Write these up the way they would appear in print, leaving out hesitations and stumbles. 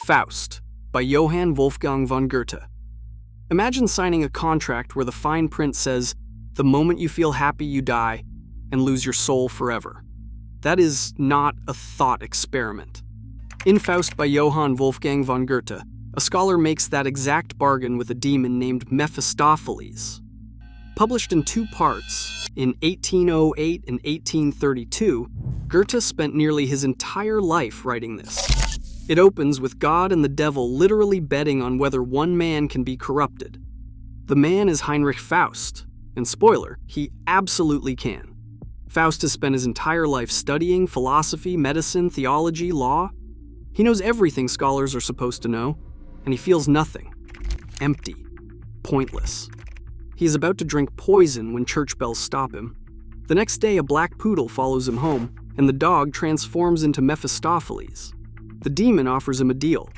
Faust by Johann Wolfgang von Goethe. Imagine signing a contract where the fine print says, "The moment you feel happy, you die and lose your soul forever." That is not a thought experiment. In Faust by Johann Wolfgang von Goethe, a scholar makes that exact bargain with a demon named Mephistopheles. Published in two parts, in 1808 and 1832, Goethe spent nearly his entire life writing this. It opens with God and the devil literally betting on whether one man can be corrupted. The man is Heinrich Faust, and spoiler, he absolutely can. Faust has spent his entire life studying philosophy, medicine, theology, law. He knows everything scholars are supposed to know, and he feels nothing. Empty. Pointless. He is about to drink poison when church bells stop him. The next day, a black poodle follows him home, and the dog transforms into Mephistopheles. The demon offers him a deal.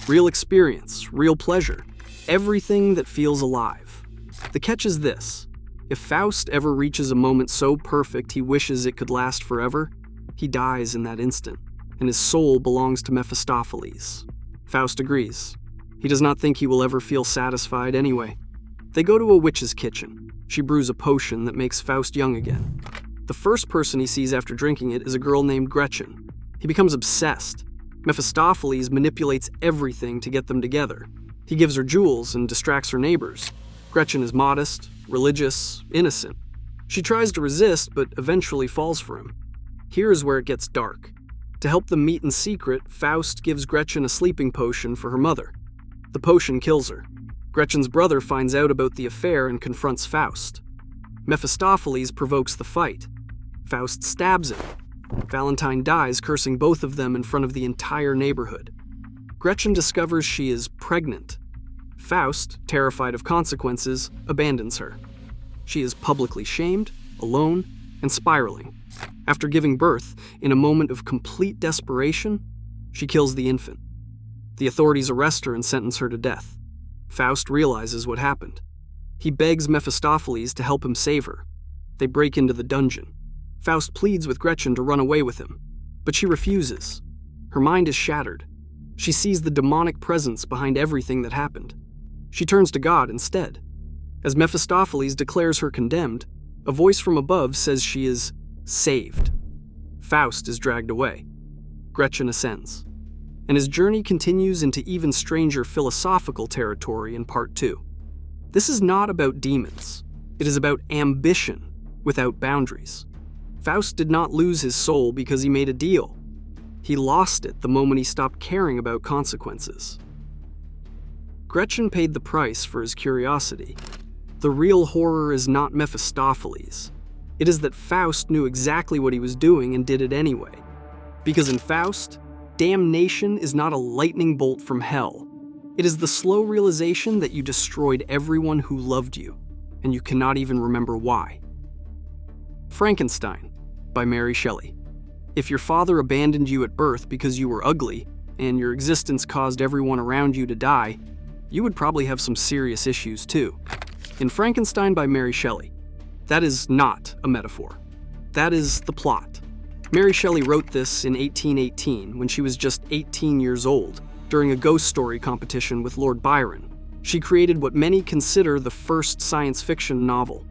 Real experience, real pleasure, everything that feels alive. The catch is this. If Faust ever reaches a moment so perfect he wishes it could last forever, he dies in that instant, and his soul belongs to Mephistopheles. Faust agrees. He does not think he will ever feel satisfied anyway. They go to a witch's kitchen. She brews a potion that makes Faust young again. The first person he sees after drinking it is a girl named Gretchen. He becomes obsessed. Mephistopheles manipulates everything to get them together. He gives her jewels and distracts her neighbors. Gretchen is modest, religious, innocent. She tries to resist, but eventually falls for him. Here is where it gets dark. To help them meet in secret, Faust gives Gretchen a sleeping potion for her mother. The potion kills her. Gretchen's brother finds out about the affair and confronts Faust. Mephistopheles provokes the fight. Faust stabs him. Valentine dies, cursing both of them in front of the entire neighborhood. Gretchen discovers she is pregnant. Faust, terrified of consequences, abandons her. She is publicly shamed, alone, and spiraling. After giving birth, in a moment of complete desperation, she kills the infant. The authorities arrest her and sentence her to death. Faust realizes what happened. He begs Mephistopheles to help him save her. They break into the dungeon. Faust pleads with Gretchen to run away with him, but she refuses. Her mind is shattered. She sees the demonic presence behind everything that happened. She turns to God instead. As Mephistopheles declares her condemned, a voice from above says she is saved. Faust is dragged away. Gretchen ascends. And his journey continues into even stranger philosophical territory in Part 2. This is not about demons. It is about ambition without boundaries. Faust did not lose his soul because he made a deal. He lost it the moment he stopped caring about consequences. Gretchen paid the price for his curiosity. The real horror is not Mephistopheles. It is that Faust knew exactly what he was doing and did it anyway. Because in Faust, damnation is not a lightning bolt from hell. It is the slow realization that you destroyed everyone who loved you, and you cannot even remember why. Frankenstein by Mary Shelley. If your father abandoned you at birth because you were ugly, and your existence caused everyone around you to die, you would probably have some serious issues too. In Frankenstein by Mary Shelley, that is not a metaphor. That is the plot. Mary Shelley wrote this in 1818 when she was just 18 years old, during a ghost story competition with Lord Byron. She created what many consider the first science fiction novel.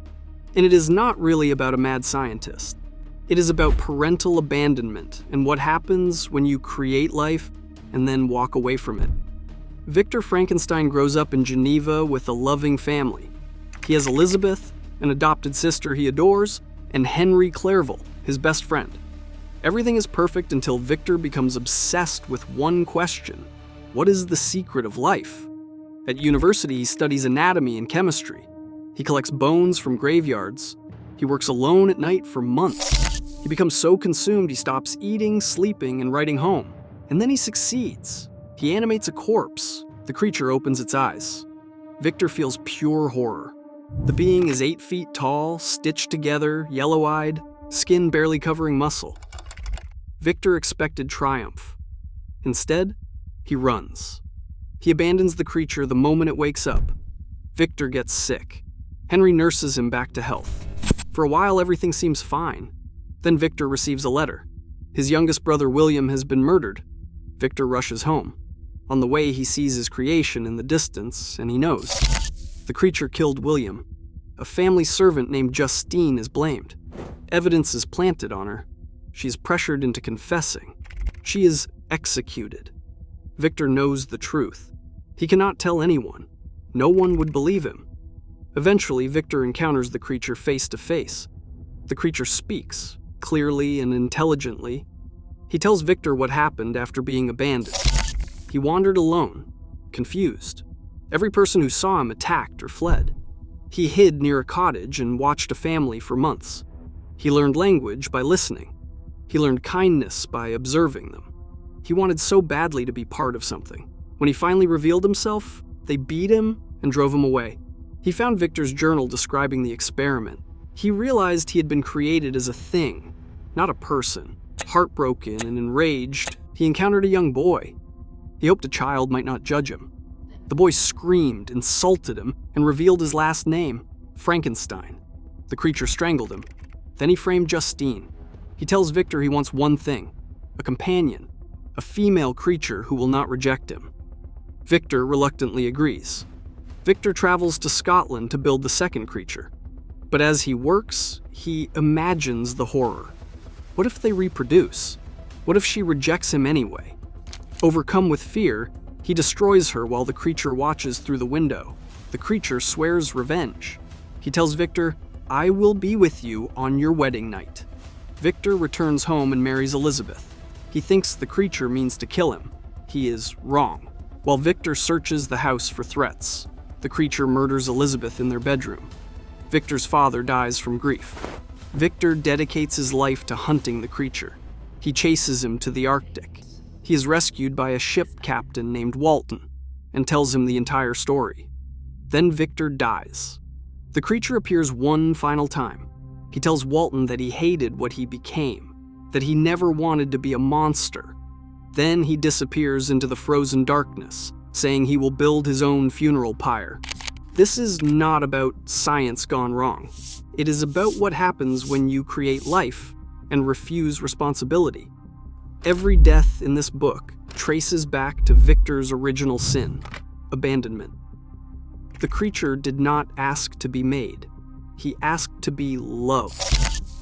And it is not really about a mad scientist. It is about parental abandonment and what happens when you create life and then walk away from it. Victor Frankenstein grows up in Geneva with a loving family. He has Elizabeth, an adopted sister he adores, and Henry Clerval, his best friend. Everything is perfect until Victor becomes obsessed with one question: what is the secret of life? At university, he studies anatomy and chemistry. He collects bones from graveyards. He works alone at night for months. He becomes so consumed he stops eating, sleeping, and writing home. And then he succeeds. He animates a corpse. The creature opens its eyes. Victor feels pure horror. The being is 8 feet tall, stitched together, yellow-eyed, skin barely covering muscle. Victor expected triumph. Instead, he runs. He abandons the creature the moment it wakes up. Victor gets sick. Henry nurses him back to health. For a while, everything seems fine. Then Victor receives a letter. His youngest brother William has been murdered. Victor rushes home. On the way, he sees his creation in the distance, and he knows. The creature killed William. A family servant named Justine is blamed. Evidence is planted on her. She is pressured into confessing. She is executed. Victor knows the truth. He cannot tell anyone. No one would believe him. Eventually, Victor encounters the creature face to face. The creature speaks, clearly and intelligently. He tells Victor what happened after being abandoned. He wandered alone, confused. Every person who saw him attacked or fled. He hid near a cottage and watched a family for months. He learned language by listening. He learned kindness by observing them. He wanted so badly to be part of something. When he finally revealed himself, they beat him and drove him away. He found Victor's journal describing the experiment. He realized he had been created as a thing, not a person. Heartbroken and enraged, he encountered a young boy. He hoped a child might not judge him. The boy screamed, insulted him, and revealed his last name, Frankenstein. The creature strangled him. Then he framed Justine. He tells Victor he wants one thing, a companion, a female creature who will not reject him. Victor reluctantly agrees. Victor travels to Scotland to build the second creature. But as he works, he imagines the horror. What if they reproduce? What if she rejects him anyway? Overcome with fear, he destroys her while the creature watches through the window. The creature swears revenge. He tells Victor, "I will be with you on your wedding night." Victor returns home and marries Elizabeth. He thinks the creature means to kill him. He is wrong. While Victor searches the house for threats, the creature murders Elizabeth in their bedroom. Victor's father dies from grief. Victor dedicates his life to hunting the creature. He chases him to the Arctic. He is rescued by a ship captain named Walton and tells him the entire story. Then Victor dies. The creature appears one final time. He tells Walton that he hated what he became, that he never wanted to be a monster. Then he disappears into the frozen darkness, saying he will build his own funeral pyre. This is not about science gone wrong. It is about what happens when you create life and refuse responsibility. Every death in this book traces back to Victor's original sin, abandonment. The creature did not ask to be made. He asked to be loved.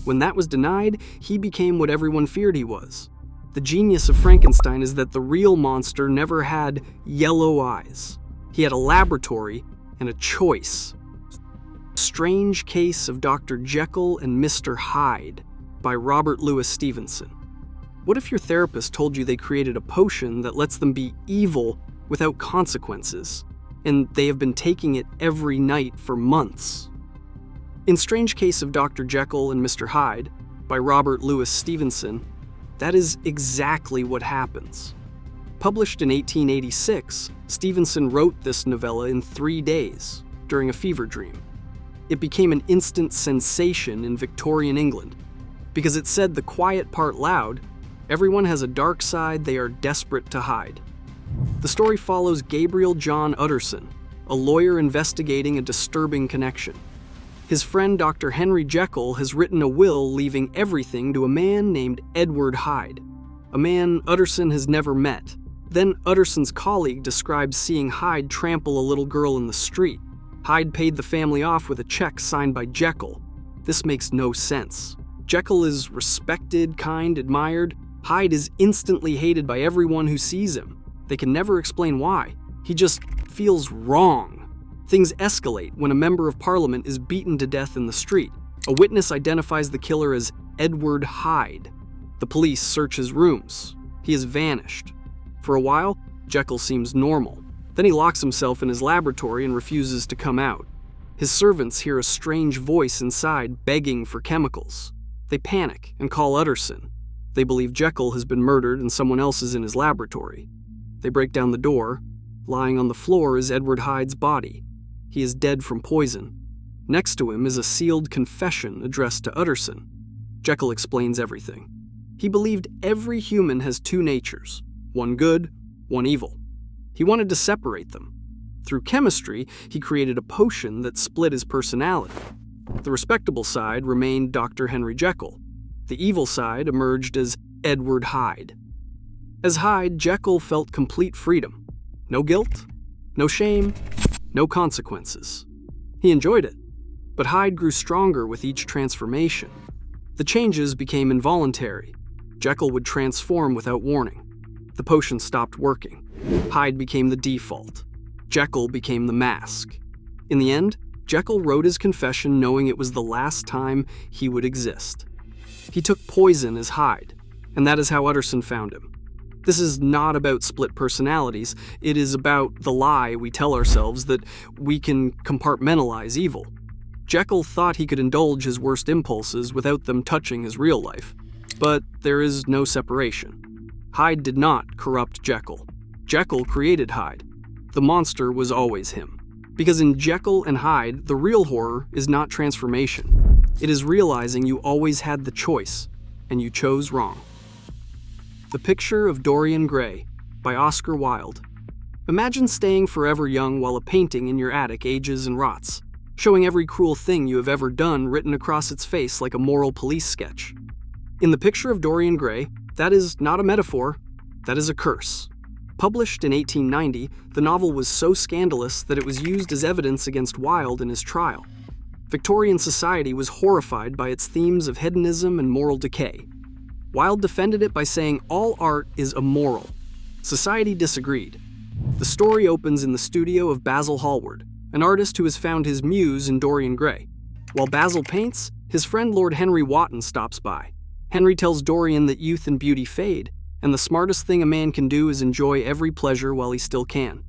When that was denied, he became what everyone feared he was. The genius of Frankenstein is that the real monster never had yellow eyes. He had a laboratory and a choice. Strange Case of Dr. Jekyll and Mr. Hyde by Robert Louis Stevenson. What if your therapist told you they created a potion that lets them be evil without consequences, and they have been taking it every night for months? In Strange Case of Dr. Jekyll and Mr. Hyde by Robert Louis Stevenson, that is exactly what happens. Published in 1886, Stevenson wrote this novella in 3 days during a fever dream. It became an instant sensation in Victorian England because it said the quiet part loud, everyone has a dark side they are desperate to hide. The story follows Gabriel John Utterson, a lawyer investigating a disturbing connection. His friend Dr. Henry Jekyll has written a will leaving everything to a man named Edward Hyde, a man Utterson has never met. Then Utterson's colleague describes seeing Hyde trample a little girl in the street. Hyde paid the family off with a check signed by Jekyll. This makes no sense. Jekyll is respected, kind, admired. Hyde is instantly hated by everyone who sees him. They can never explain why. He just feels wrong. Things escalate when a member of parliament is beaten to death in the street. A witness identifies the killer as Edward Hyde. The police search his rooms. He has vanished. For a while, Jekyll seems normal. Then he locks himself in his laboratory and refuses to come out. His servants hear a strange voice inside begging for chemicals. They panic and call Utterson. They believe Jekyll has been murdered and someone else is in his laboratory. They break down the door. Lying on the floor is Edward Hyde's body. He is dead from poison. Next to him is a sealed confession addressed to Utterson. Jekyll explains everything. He believed every human has two natures, one good, one evil. He wanted to separate them. Through chemistry, he created a potion that split his personality. The respectable side remained Dr. Henry Jekyll. The evil side emerged as Edward Hyde. As Hyde, Jekyll felt complete freedom. No guilt, no shame, no consequences. He enjoyed it, but Hyde grew stronger with each transformation. The changes became involuntary. Jekyll would transform without warning. The potion stopped working. Hyde became the default. Jekyll became the mask. In the end, Jekyll wrote his confession knowing it was the last time he would exist. He took poison as Hyde, and that is how Utterson found him. This is not about split personalities, it is about the lie we tell ourselves that we can compartmentalize evil. Jekyll thought he could indulge his worst impulses without them touching his real life, but there is no separation. Hyde did not corrupt Jekyll. Jekyll created Hyde. The monster was always him. Because in Jekyll and Hyde, the real horror is not transformation. It is realizing you always had the choice, and you chose wrong. The Picture of Dorian Gray by Oscar Wilde. Imagine staying forever young while a painting in your attic ages and rots, showing every cruel thing you have ever done written across its face like a moral police sketch. In The Picture of Dorian Gray, that is not a metaphor, that is a curse. Published in 1890, the novel was so scandalous that it was used as evidence against Wilde in his trial. Victorian society was horrified by its themes of hedonism and moral decay. Wilde defended it by saying all art is immoral. Society disagreed. The story opens in the studio of Basil Hallward, an artist who has found his muse in Dorian Gray. While Basil paints, his friend Lord Henry Wotton stops by. Henry tells Dorian that youth and beauty fade, and the smartest thing a man can do is enjoy every pleasure while he still can.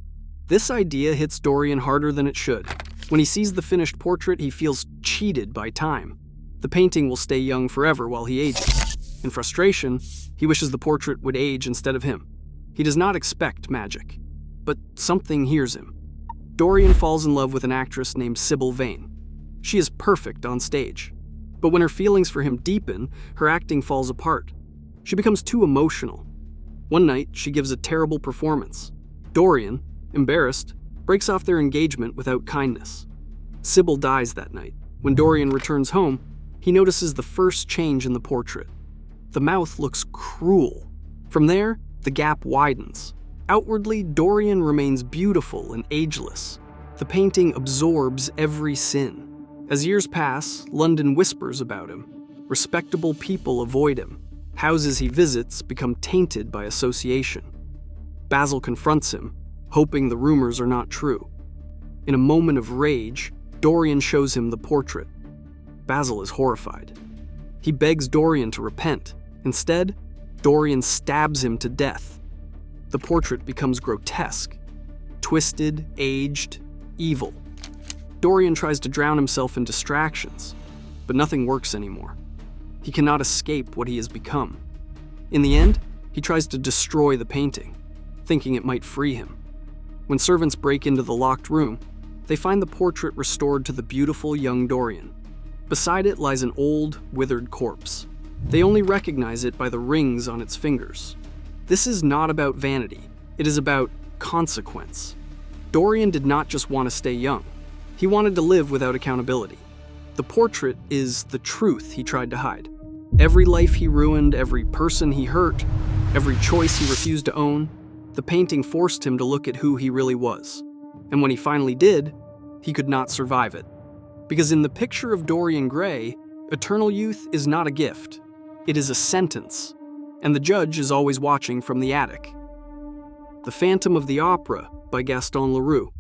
This idea hits Dorian harder than it should. When he sees the finished portrait, he feels cheated by time. The painting will stay young forever while he ages. In frustration, he wishes the portrait would age instead of him. He does not expect magic, but something hears him. Dorian falls in love with an actress named Sybil Vane. She is perfect on stage, but when her feelings for him deepen, her acting falls apart. She becomes too emotional. One night, she gives a terrible performance. Dorian, embarrassed, breaks off their engagement without kindness. Sybil dies that night. When Dorian returns home, he notices the first change in the portrait. The mouth looks cruel. From there, the gap widens. Outwardly, Dorian remains beautiful and ageless. The painting absorbs every sin. As years pass, London whispers about him. Respectable people avoid him. Houses he visits become tainted by association. Basil confronts him, hoping the rumors are not true. In a moment of rage, Dorian shows him the portrait. Basil is horrified. He begs Dorian to repent. Instead, Dorian stabs him to death. The portrait becomes grotesque, twisted, aged, evil. Dorian tries to drown himself in distractions, but nothing works anymore. He cannot escape what he has become. In the end, he tries to destroy the painting, thinking it might free him. When servants break into the locked room, they find the portrait restored to the beautiful young Dorian. Beside it lies an old, withered corpse. They only recognize it by the rings on its fingers. This is not about vanity. It is about consequence. Dorian did not just want to stay young. He wanted to live without accountability. The portrait is the truth he tried to hide. Every life he ruined, every person he hurt, every choice he refused to own, the painting forced him to look at who he really was. And when he finally did, he could not survive it. Because in The Picture of Dorian Gray, eternal youth is not a gift. It is a sentence, and the judge is always watching from the attic. The Phantom of the Opera by Gaston Leroux.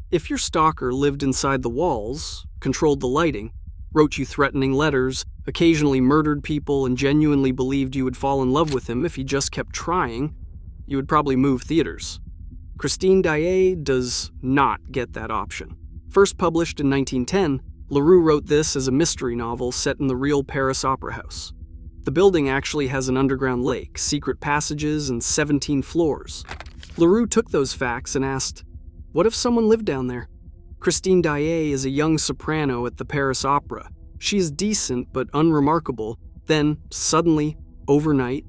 If your stalker lived inside the walls, controlled the lighting, wrote you threatening letters, occasionally murdered people, and genuinely believed you would fall in love with him if he just kept trying, you would probably move theaters. Christine Daae does not get that option. First published in 1910, Leroux wrote this as a mystery novel set in the real Paris Opera House. The building actually has an underground lake, secret passages, and 17 floors. Leroux took those facts and asked, what if someone lived down there? Christine Daae is a young soprano at the Paris Opera. She is decent but unremarkable. Then, suddenly, overnight,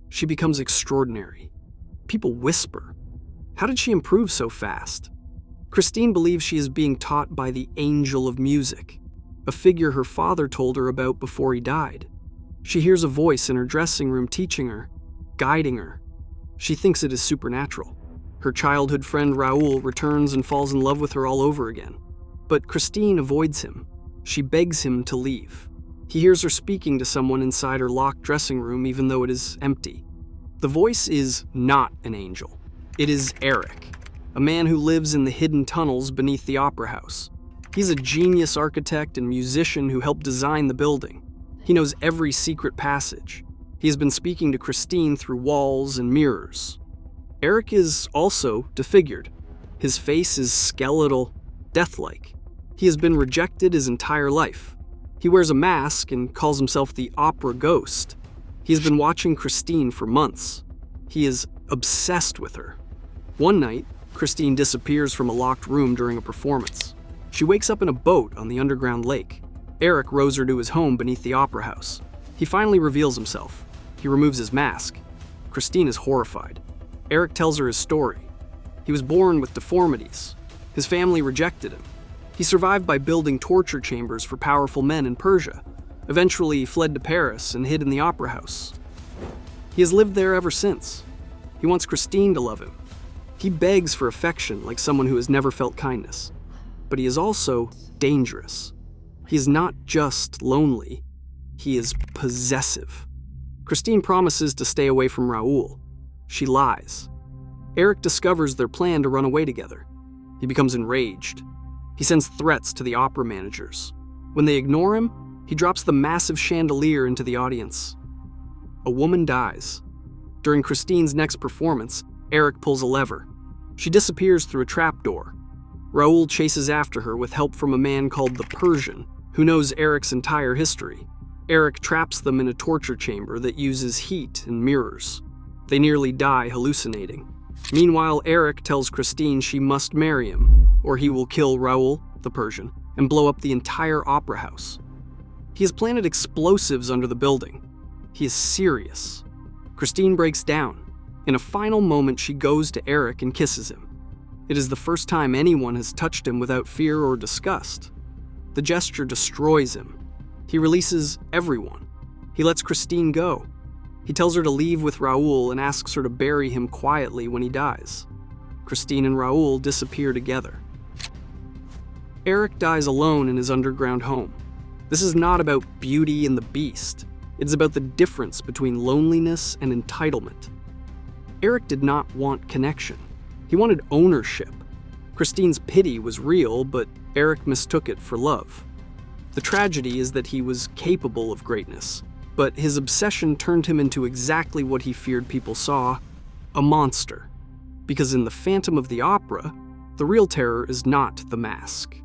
she becomes extraordinary. People whisper. How did she improve so fast? Christine believes she is being taught by the angel of music, a figure her father told her about before he died. She hears a voice in her dressing room teaching her, guiding her. She thinks it is supernatural. Her childhood friend Raoul returns and falls in love with her all over again. But Christine avoids him. She begs him to leave. He hears her speaking to someone inside her locked dressing room even though it is empty. The voice is not an angel. It is Eric, a man who lives in the hidden tunnels beneath the opera house. He's a genius architect and musician who helped design the building. He knows every secret passage. He has been speaking to Christine through walls and mirrors. Eric is also disfigured. His face is skeletal, death-like. He has been rejected his entire life. He wears a mask and calls himself the opera ghost. He has been watching Christine for months. He is obsessed with her. One night, Christine disappears from a locked room during a performance. She wakes up in a boat on the underground lake. Eric rows her to his home beneath the opera house. He finally reveals himself. He removes his mask. Christine is horrified. Eric tells her his story. He was born with deformities. His family rejected him. He survived by building torture chambers for powerful men in Persia. Eventually, he fled to Paris and hid in the opera house. He has lived there ever since. He wants Christine to love him. He begs for affection like someone who has never felt kindness. But he is also dangerous. He is not just lonely. He is possessive. Christine promises to stay away from Raoul. She lies. Eric discovers their plan to run away together. He becomes enraged. He sends threats to the opera managers. When they ignore him, he drops the massive chandelier into the audience. A woman dies. During Christine's next performance, Eric pulls a lever. She disappears through a trapdoor. Raoul chases after her with help from a man called the Persian, who knows Eric's entire history. Eric traps them in a torture chamber that uses heat and mirrors. They nearly die hallucinating. Meanwhile, Eric tells Christine she must marry him, or he will kill Raoul, the Persian, and blow up the entire opera house. He has planted explosives under the building. He is serious. Christine breaks down. In a final moment, she goes to Eric and kisses him. It is the first time anyone has touched him without fear or disgust. The gesture destroys him. He releases everyone. He lets Christine go. He tells her to leave with Raoul and asks her to bury him quietly when he dies. Christine and Raoul disappear together. Eric dies alone in his underground home. This is not about Beauty and the Beast. It is about the difference between loneliness and entitlement. Eric did not want connection. He wanted ownership. Christine's pity was real, but Eric mistook it for love. The tragedy is that he was capable of greatness, but his obsession turned him into exactly what he feared people saw, a monster. Because in The Phantom of the Opera, the real terror is not the mask.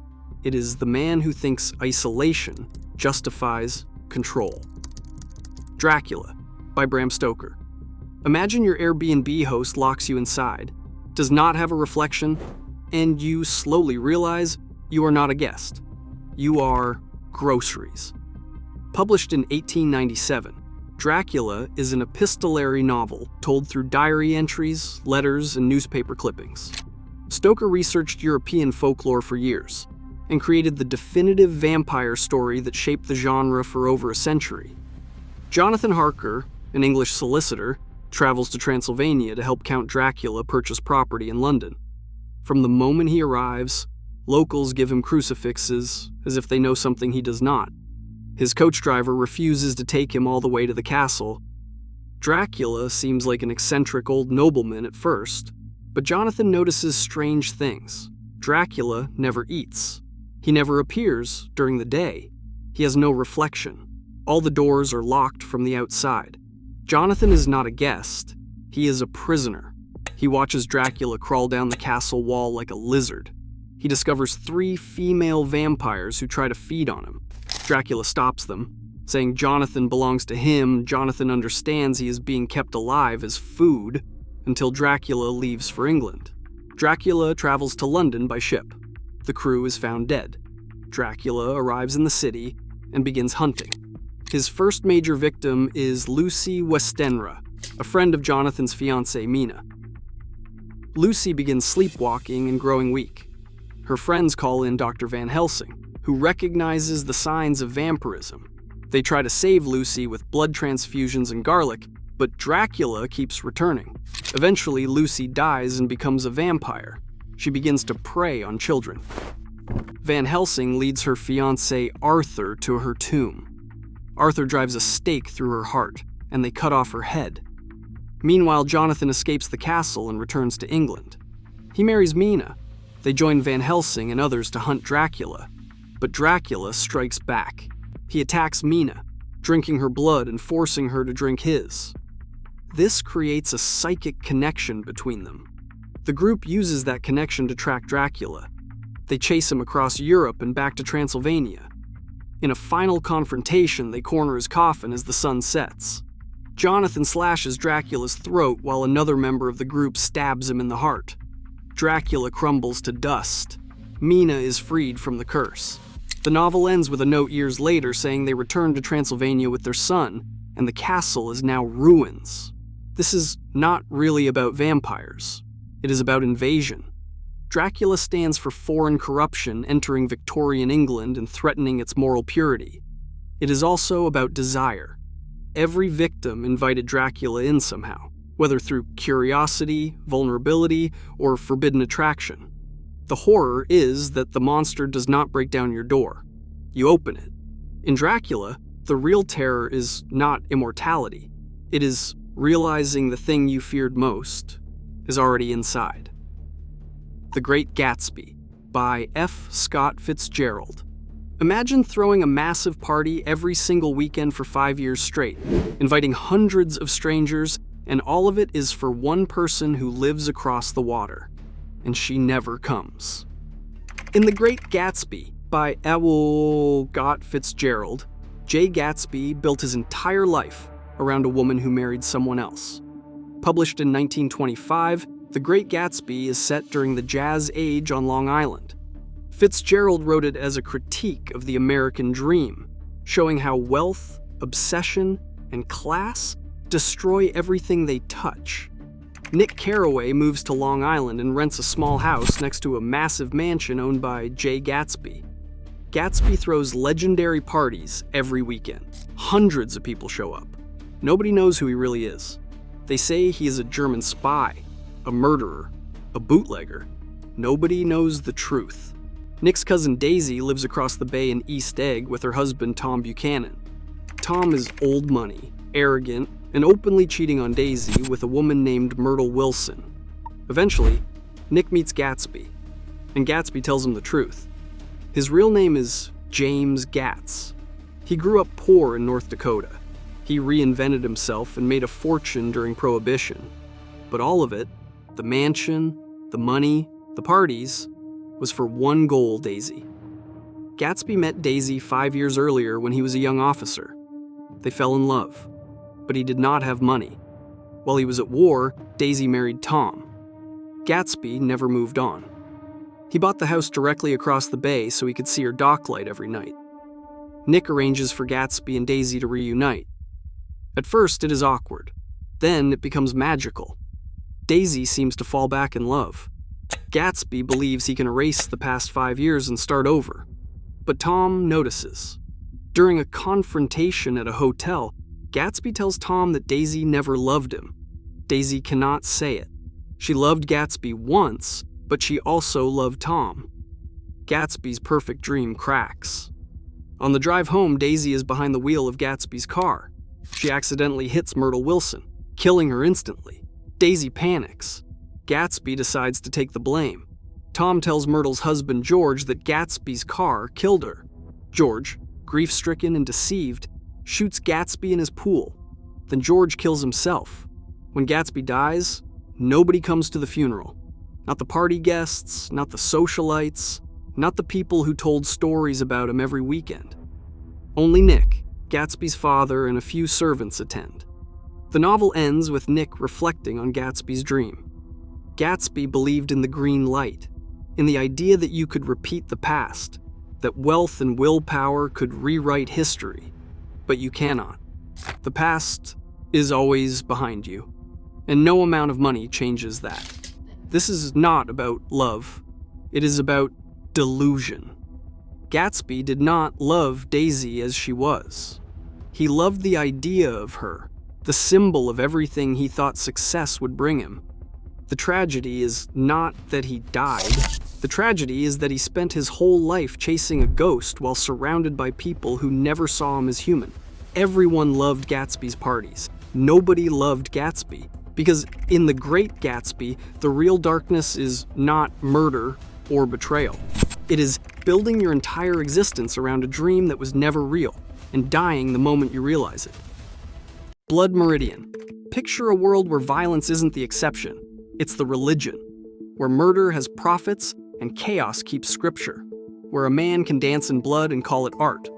It is the man who thinks isolation justifies control. Dracula, by Bram Stoker. Imagine your Airbnb host locks you inside, does not have a reflection, and you slowly realize you are not a guest. You are groceries. Published in 1897, Dracula is an epistolary novel told through diary entries, letters, and newspaper clippings. Stoker researched European folklore for years and created the definitive vampire story that shaped the genre for over a century. Jonathan Harker, an English solicitor, travels to Transylvania to help Count Dracula purchase property in London. From the moment he arrives, locals give him crucifixes as if they know something he does not. His coach driver refuses to take him all the way to the castle. Dracula seems like an eccentric old nobleman at first, but Jonathan notices strange things. Dracula never eats. He never appears during the day. He has no reflection. All the doors are locked from the outside. Jonathan is not a guest. He is a prisoner. He watches Dracula crawl down the castle wall like a lizard. He discovers 3 female vampires who try to feed on him. Dracula stops them, saying Jonathan belongs to him. Jonathan understands he is being kept alive as food until Dracula leaves for England. Dracula travels to London by ship. The crew is found dead. Dracula arrives in the city and begins hunting. His first major victim is Lucy Westenra, a friend of Jonathan's fiancée Mina. Lucy begins sleepwalking and growing weak. Her friends call in Dr. Van Helsing, who recognizes the signs of vampirism. They try to save Lucy with blood transfusions and garlic, But Dracula keeps returning. Eventually, Lucy dies and becomes a vampire. She begins to prey on children. Van Helsing leads her fiancé Arthur to her tomb. Arthur drives a stake through her heart, and they cut off her head. Meanwhile, Jonathan escapes the castle and returns to England. He marries Mina. They join Van Helsing and others to hunt Dracula. But Dracula strikes back. He attacks Mina, drinking her blood and forcing her to drink his. This creates a psychic connection between them. The group uses that connection to track Dracula. They chase him across Europe and back to Transylvania. In a final confrontation, they corner his coffin as the sun sets. Jonathan slashes Dracula's throat while another member of the group stabs him in the heart. Dracula crumbles to dust. Mina is freed from the curse. The novel ends with a note years later saying they returned to Transylvania with their son, and the castle is now ruins. This is not really about vampires. It is about invasion. Dracula stands for foreign corruption entering Victorian England and threatening its moral purity. It is also about desire. Every victim invited Dracula in somehow, whether through curiosity, vulnerability, or forbidden attraction. The horror is that the monster does not break down your door. You open it. In Dracula, the real terror is not immortality. It is realizing the thing you feared most is already inside. The Great Gatsby by F. Scott Fitzgerald. Imagine throwing a massive party every single weekend for 5 years straight, inviting hundreds of strangers, and all of it is for one person who lives across the water. And she never comes. In The Great Gatsby by Scott Fitzgerald, Jay Gatsby built his entire life around a woman who married someone else. Published in 1925, The Great Gatsby is set during the Jazz Age on Long Island. Fitzgerald wrote it as a critique of the American dream, showing how wealth, obsession, and class destroy everything they touch. Nick Carraway moves to Long Island and rents a small house next to a massive mansion owned by Jay Gatsby. Gatsby throws legendary parties every weekend. Hundreds of people show up. Nobody knows who he really is. They say he is a German spy, a murderer, a bootlegger. Nobody knows the truth. Nick's cousin Daisy lives across the bay in East Egg with her husband Tom Buchanan. Tom is old money, arrogant, and openly cheating on Daisy with a woman named Myrtle Wilson. Eventually, Nick meets Gatsby, and Gatsby tells him the truth. His real name is James Gatz. He grew up poor in North Dakota. He reinvented himself and made a fortune during Prohibition. But all of it, the mansion, the money, the parties, was for one goal, Daisy. Gatsby met Daisy 5 years earlier when he was a young officer. They fell in love, but he did not have money. While he was at war, Daisy married Tom. Gatsby never moved on. He bought the house directly across the bay so he could see her docklight every night. Nick arranges for Gatsby and Daisy to reunite. At first, it is awkward. Then it becomes magical. Daisy seems to fall back in love. Gatsby believes he can erase the past 5 years and start over. But Tom notices. During a confrontation at a hotel, Gatsby tells Tom that Daisy never loved him. Daisy cannot say it. She loved Gatsby once, but she also loved Tom. Gatsby's perfect dream cracks. On the drive home, Daisy is behind the wheel of Gatsby's car. She accidentally hits Myrtle Wilson, killing her instantly. Daisy panics. Gatsby decides to take the blame. Tom tells Myrtle's husband George that Gatsby's car killed her. George, grief-stricken and deceived, shoots Gatsby in his pool. Then George kills himself. When Gatsby dies, nobody comes to the funeral. Not the party guests, not the socialites, not the people who told stories about him every weekend. Only Nick, Gatsby's father, and a few servants attend. The novel ends with Nick reflecting on Gatsby's dream. Gatsby believed in the green light, in the idea that you could repeat the past, that wealth and willpower could rewrite history. But you cannot. The past is always behind you, and no amount of money changes that. This is not about love. It is about delusion. Gatsby did not love Daisy as she was. He loved the idea of her, the symbol of everything he thought success would bring him. The tragedy is not that he died. The tragedy is that he spent his whole life chasing a ghost while surrounded by people who never saw him as human. Everyone loved Gatsby's parties. Nobody loved Gatsby, because in The Great Gatsby, the real darkness is not murder or betrayal. It is building your entire existence around a dream that was never real, and dying the moment you realize it. Blood Meridian. Picture a world where violence isn't the exception, it's the religion. Where murder has prophets and chaos keeps scripture. Where a man can dance in blood and call it art.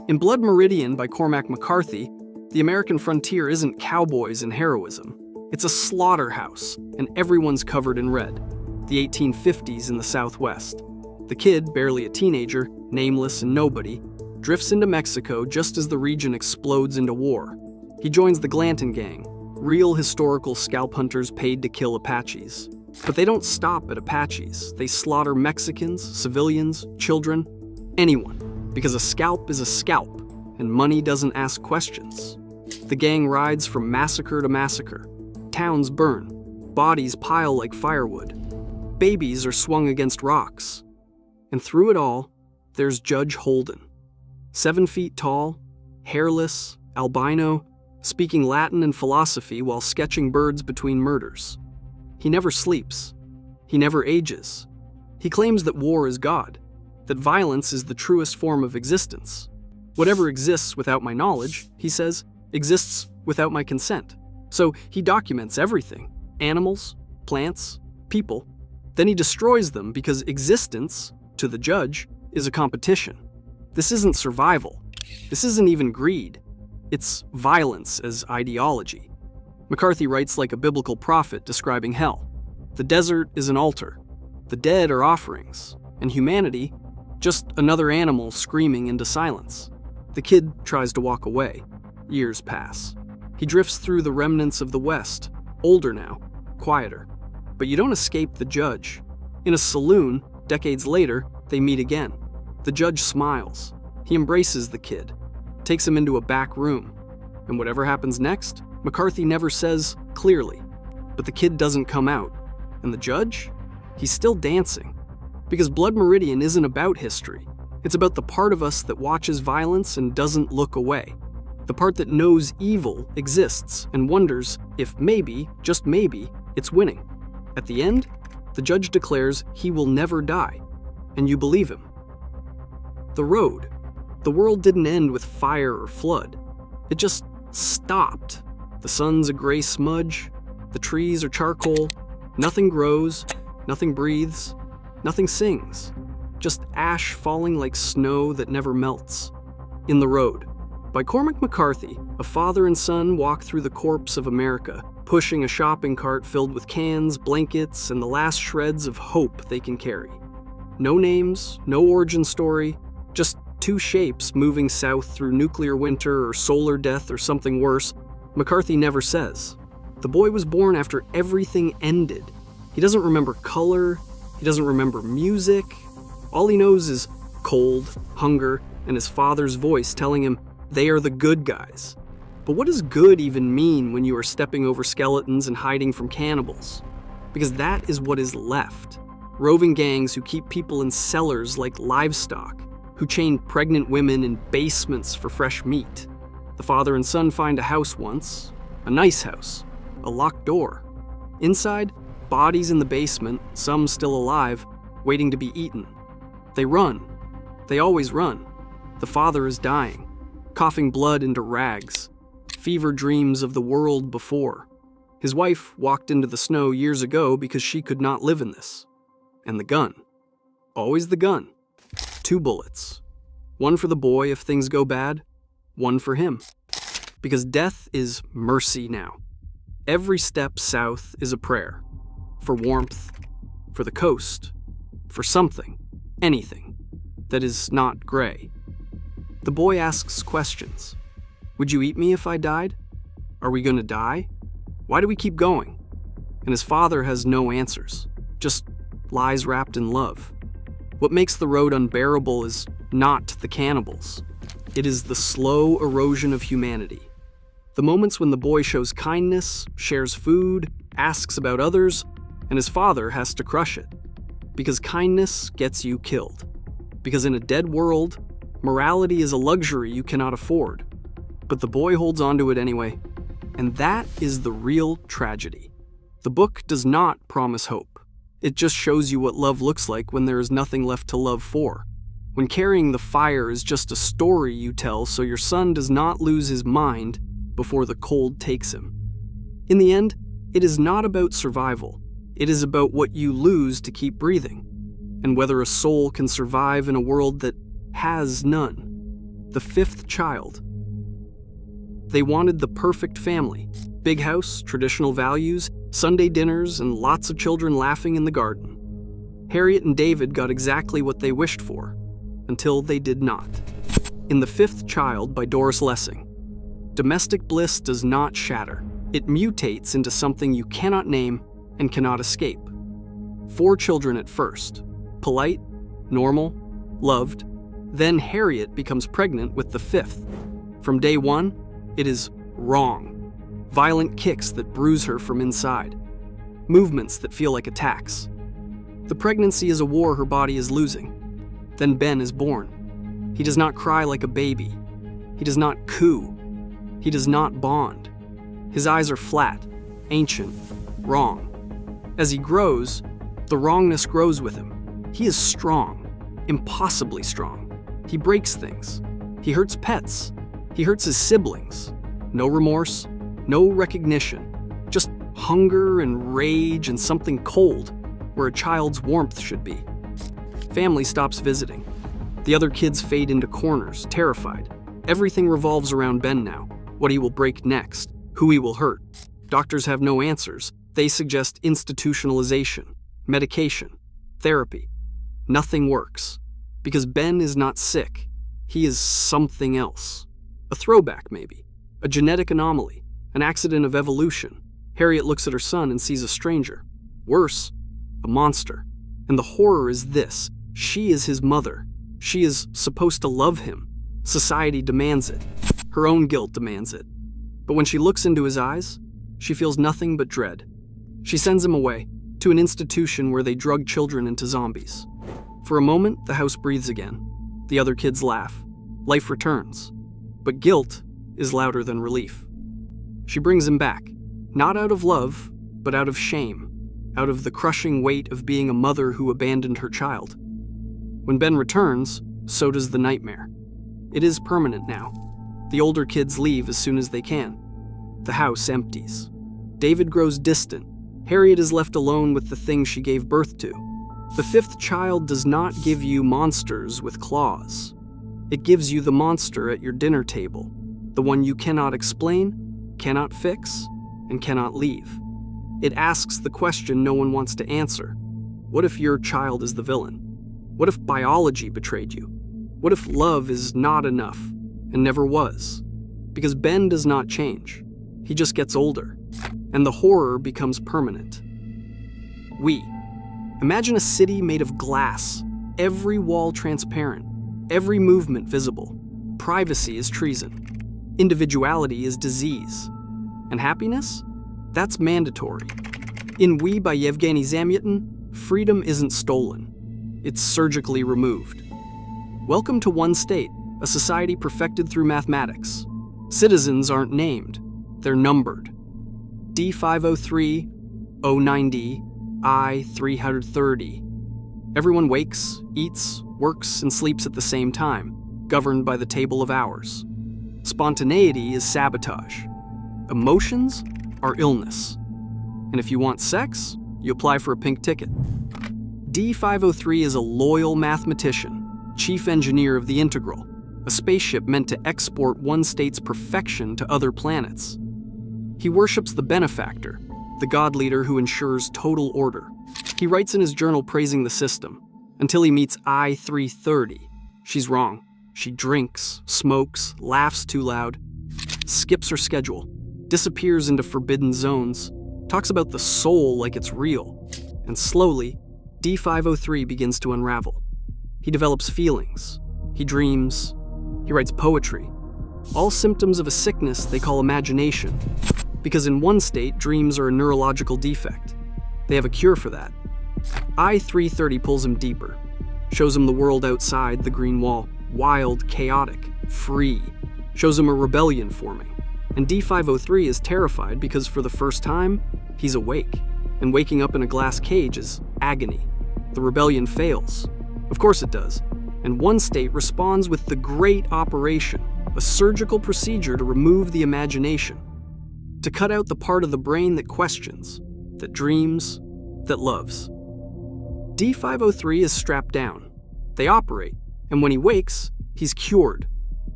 In Blood Meridian by Cormac McCarthy, the American frontier isn't cowboys and heroism. It's a slaughterhouse, and everyone's covered in red. The 1850s in the Southwest. The kid, barely a teenager, nameless and nobody, drifts into Mexico just as the region explodes into war. He joins the Glanton Gang, real historical scalp hunters paid to kill Apaches. But they don't stop at Apaches. They slaughter Mexicans, civilians, children, anyone. Because a scalp is a scalp, and money doesn't ask questions. The gang rides from massacre to massacre. Towns burn. Bodies pile like firewood. Babies are swung against rocks. And through it all, there's Judge Holden. 7 feet tall, hairless, albino, speaking Latin and philosophy while sketching birds between murders. He never sleeps. He never ages. He claims that war is God, that violence is the truest form of existence. Whatever exists without my knowledge, he says, exists without my consent. So he documents everything, animals, plants, people. Then he destroys them because existence, to the judge, is a competition. This isn't survival. This isn't even greed. It's violence as ideology. McCarthy writes like a biblical prophet describing hell. The desert is an altar. The dead are offerings. And humanity, just another animal screaming into silence. The kid tries to walk away. Years pass. He drifts through the remnants of the West, older now, quieter. But you don't escape the judge. In a saloon, decades later, they meet again. The judge smiles. He embraces the kid, takes him into a back room. And whatever happens next, McCarthy never says clearly. But the kid doesn't come out. And the judge? He's still dancing. Because Blood Meridian isn't about history. It's about the part of us that watches violence and doesn't look away. The part that knows evil exists and wonders if maybe, just maybe, it's winning. At the end, the judge declares he will never die. And you believe him. The road. The world didn't end with fire or flood. It just stopped. The sun's a gray smudge. The trees are charcoal. Nothing grows. Nothing breathes. Nothing sings. Just ash falling like snow that never melts. In the Road. By Cormac McCarthy, a father and son walk through the corpse of America, pushing a shopping cart filled with cans, blankets, and the last shreds of hope they can carry. No names, no origin story, just 2 shapes moving south through nuclear winter or solar death or something worse. McCarthy never says. The boy was born after everything ended. He doesn't remember color. He doesn't remember music. All he knows is cold, hunger, and his father's voice telling him they are the good guys. But what does good even mean when you are stepping over skeletons and hiding from cannibals? Because that is what is left. Roving gangs who keep people in cellars like livestock, who chain pregnant women in basements for fresh meat. The father and son find a house once, a nice house, a locked door. Inside, bodies in the basement, some still alive, waiting to be eaten. They run. They always run. The father is dying, coughing blood into rags. Fever dreams of the world before. His wife walked into the snow years ago because she could not live in this. And the gun. Always the gun. 2 bullets. One for the boy if things go bad, one for him. Because death is mercy now. Every step south is a prayer. For warmth, for the coast, for something, anything, that is not gray. The boy asks questions. Would you eat me if I died? Are we gonna die? Why do we keep going? And his father has no answers, just lies wrapped in love. What makes the road unbearable is not the cannibals. It is the slow erosion of humanity. The moments when the boy shows kindness, shares food, asks about others, and his father has to crush it. Because kindness gets you killed. Because in a dead world, morality is a luxury you cannot afford. But the boy holds on to it anyway. And that is the real tragedy. The book does not promise hope. It just shows you what love looks like when there is nothing left to love for. When carrying the fire is just a story you tell so your son does not lose his mind before the cold takes him. In the end, it is not about survival. It is about what you lose to keep breathing, and whether a soul can survive in a world that has none. The fifth child. They wanted the perfect family. Big house, traditional values, Sunday dinners, and lots of children laughing in the garden. Harriet and David got exactly what they wished for, until they did not. In The Fifth Child by Doris Lessing, domestic bliss does not shatter. It mutates into something you cannot name and cannot escape. 4 children at first, polite, normal, loved. Then Harriet becomes pregnant with the 5th. From day 1, it is wrong. Violent kicks that bruise her from inside. Movements that feel like attacks. The pregnancy is a war her body is losing. Then Ben is born. He does not cry like a baby. He does not coo. He does not bond. His eyes are flat, ancient, wrong. As he grows, the wrongness grows with him. He is strong, impossibly strong. He breaks things. He hurts pets. He hurts his siblings. No remorse, no recognition, just hunger and rage and something cold where a child's warmth should be. Family stops visiting. The other kids fade into corners, terrified. Everything revolves around Ben now, what he will break next, who he will hurt. Doctors have no answers. They suggest institutionalization, medication, therapy. Nothing works. Because Ben is not sick. He is something else. A throwback, maybe. A genetic anomaly. An accident of evolution. Harriet looks at her son and sees a stranger. Worse, a monster. And the horror is this. She is his mother. She is supposed to love him. Society demands it. Her own guilt demands it. But when she looks into his eyes, she feels nothing but dread. She sends him away, to an institution where they drug children into zombies. For a moment, the house breathes again. The other kids laugh. Life returns. But guilt is louder than relief. She brings him back, not out of love, but out of shame, out of the crushing weight of being a mother who abandoned her child. When Ben returns, so does the nightmare. It is permanent now. The older kids leave as soon as they can. The house empties. David grows distant. Harriet is left alone with the thing she gave birth to. The 5th child does not give you monsters with claws. It gives you the monster at your dinner table, the one you cannot explain, cannot fix, and cannot leave. It asks the question no one wants to answer. What if your child is the villain? What if biology betrayed you? What if love is not enough and never was? Because Ben does not change. He just gets older, and the horror becomes permanent. Imagine a city made of glass, every wall transparent, every movement visible. Privacy is treason. Individuality is disease. And happiness? That's mandatory. In We by Yevgeny Zamyatin, freedom isn't stolen. It's surgically removed. Welcome to one state, a society perfected through mathematics. Citizens aren't named. They're numbered. D503, O90, I330. Everyone wakes, eats, works, and sleeps at the same time, governed by the table of hours. Spontaneity is sabotage. Emotions are illness. And if you want sex, you apply for a pink ticket. D503 is a loyal mathematician, chief engineer of the Integral, a spaceship meant to export one state's perfection to other planets. He worships the benefactor, the god leader who ensures total order. He writes in his journal praising the system, until he meets I330. She's wrong. She drinks, smokes, laughs too loud, skips her schedule, disappears into forbidden zones, talks about the soul like it's real, and slowly, D503 begins to unravel. He develops feelings. He dreams. He writes poetry. all symptoms of a sickness they call imagination. Because in one state, dreams are a neurological defect. They have a cure for that. I-330 pulls him deeper, shows him the world outside the green wall, wild, chaotic, free, shows him a rebellion forming. And D503 is terrified because for the first time, he's awake. And waking up in a glass cage is agony. The rebellion fails. Of course it does. And one state responds with the Great Operation, a surgical procedure to remove the imagination, to cut out the part of the brain that questions, that dreams, that loves. D503 is strapped down. They operate, and when he wakes, he's cured,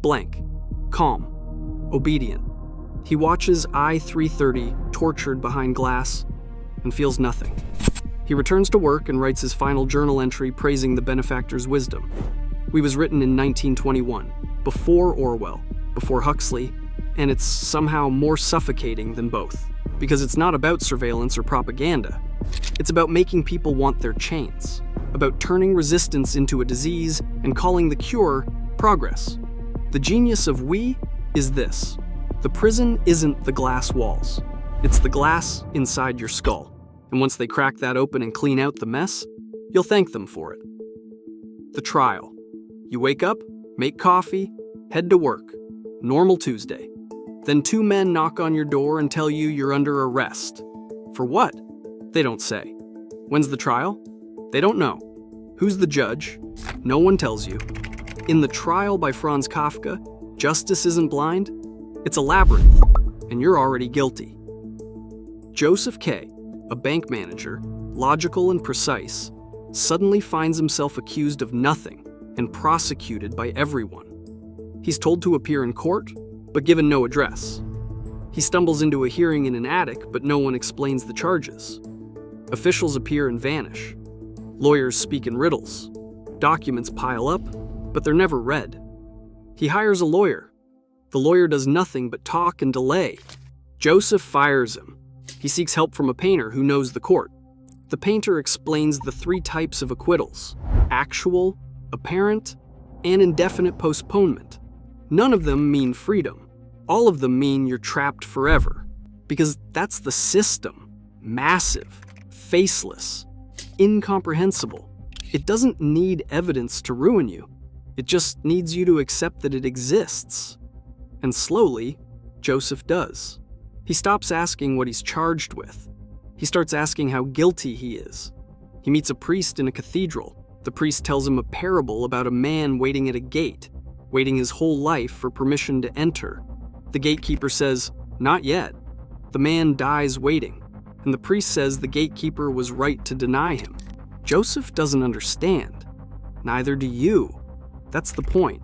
blank, calm, obedient. He watches I-330 tortured behind glass and feels nothing. He returns to work and writes his final journal entry praising the benefactor's wisdom. It was written in 1921, before Orwell, before Huxley, and it's somehow more suffocating than both, because it's not about surveillance or propaganda. It's about making people want their chains, about turning resistance into a disease and calling the cure progress. The genius of We is this: the prison isn't the glass walls, it's the glass inside your skull. And once they crack that open and clean out the mess, you'll thank them for it. The trial. You wake up, make coffee, head to work. Normal Tuesday. Then two men knock on your door and tell you you're under arrest. For what? They don't say. When's the trial? They don't know. Who's the judge? No one tells you. In The Trial by Franz Kafka, justice isn't blind. It's a labyrinth, and you're already guilty. Joseph K., a bank manager, logical and precise, suddenly finds himself accused of nothing and prosecuted by everyone. He's told to appear in court, but given no address. He stumbles into a hearing in an attic, but no one explains the charges. Officials appear and vanish. Lawyers speak in riddles. Documents pile up, but they're never read. He hires a lawyer. The lawyer does nothing but talk and delay. Joseph fires him. He seeks help from a painter who knows the court. The painter explains the three types of acquittals: actual, apparent, and indefinite postponement. None of them mean freedom. All of them mean you're trapped forever. Because that's the system. Massive, faceless, incomprehensible. It doesn't need evidence to ruin you. It just needs you to accept that it exists. And slowly, Joseph does. He stops asking what he's charged with. He starts asking how guilty he is. He meets a priest in a cathedral. The priest tells him a parable about a man waiting at a gate, waiting his whole life for permission to enter. The gatekeeper says, "Not yet." The man dies waiting, and the priest says the gatekeeper was right to deny him. Joseph doesn't understand. Neither do you. That's the point.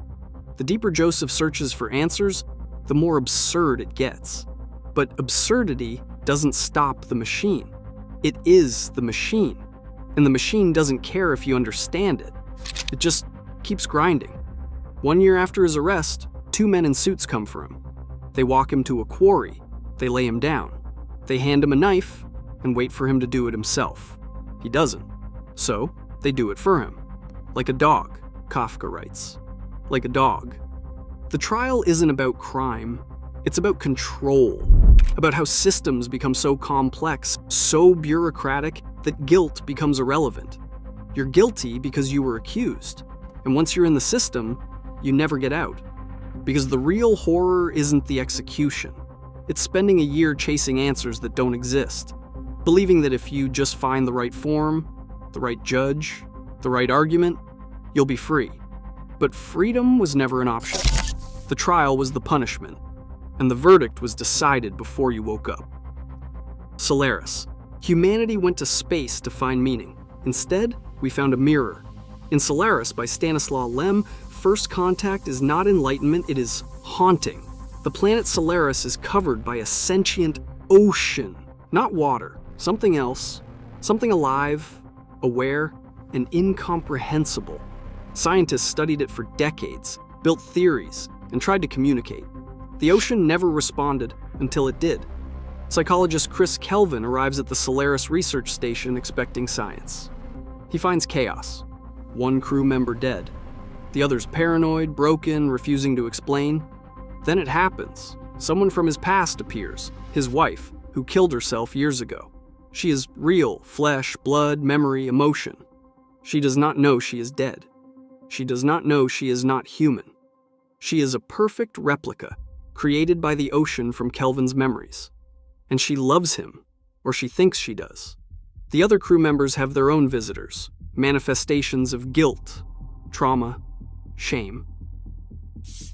The deeper Joseph searches for answers, the more absurd it gets. But absurdity doesn't stop the machine. It is the machine. And the machine doesn't care if you understand it. It just keeps grinding. 1 year after his arrest, two men in suits come for him. They walk him to a quarry. They lay him down. They hand him a knife and wait for him to do it himself. He doesn't. So they do it for him. Like a dog, Kafka writes. Like a dog. The trial isn't about crime. It's about control. About how systems become so complex, so bureaucratic, that guilt becomes irrelevant. You're guilty because you were accused. And once you're in the system, you never get out. Because the real horror isn't the execution. It's spending a year chasing answers that don't exist. Believing that if you just find the right form, the right judge, the right argument, you'll be free. But freedom was never an option. The trial was the punishment. And the verdict was decided before you woke up. Solaris. Humanity went to space to find meaning. Instead, we found a mirror. In Solaris by Stanislaw Lem, first contact is not enlightenment, it is haunting. The planet Solaris is covered by a sentient ocean. Not water, something else. Something alive, aware, and incomprehensible. Scientists studied it for decades, built theories, and tried to communicate. The ocean never responded until it did. Psychologist Chris Kelvin arrives at the Solaris research station expecting science. He finds chaos. One crew member dead. The others paranoid, broken, refusing to explain. Then it happens. Someone from his past appears, his wife, who killed herself years ago. She is real, flesh, blood, memory, emotion. She does not know she is dead. She does not know she is not human. She is a perfect replica, created by the ocean from Kelvin's memories. And she loves him, or she thinks she does. The other crew members have their own visitors, manifestations of guilt, trauma, shame.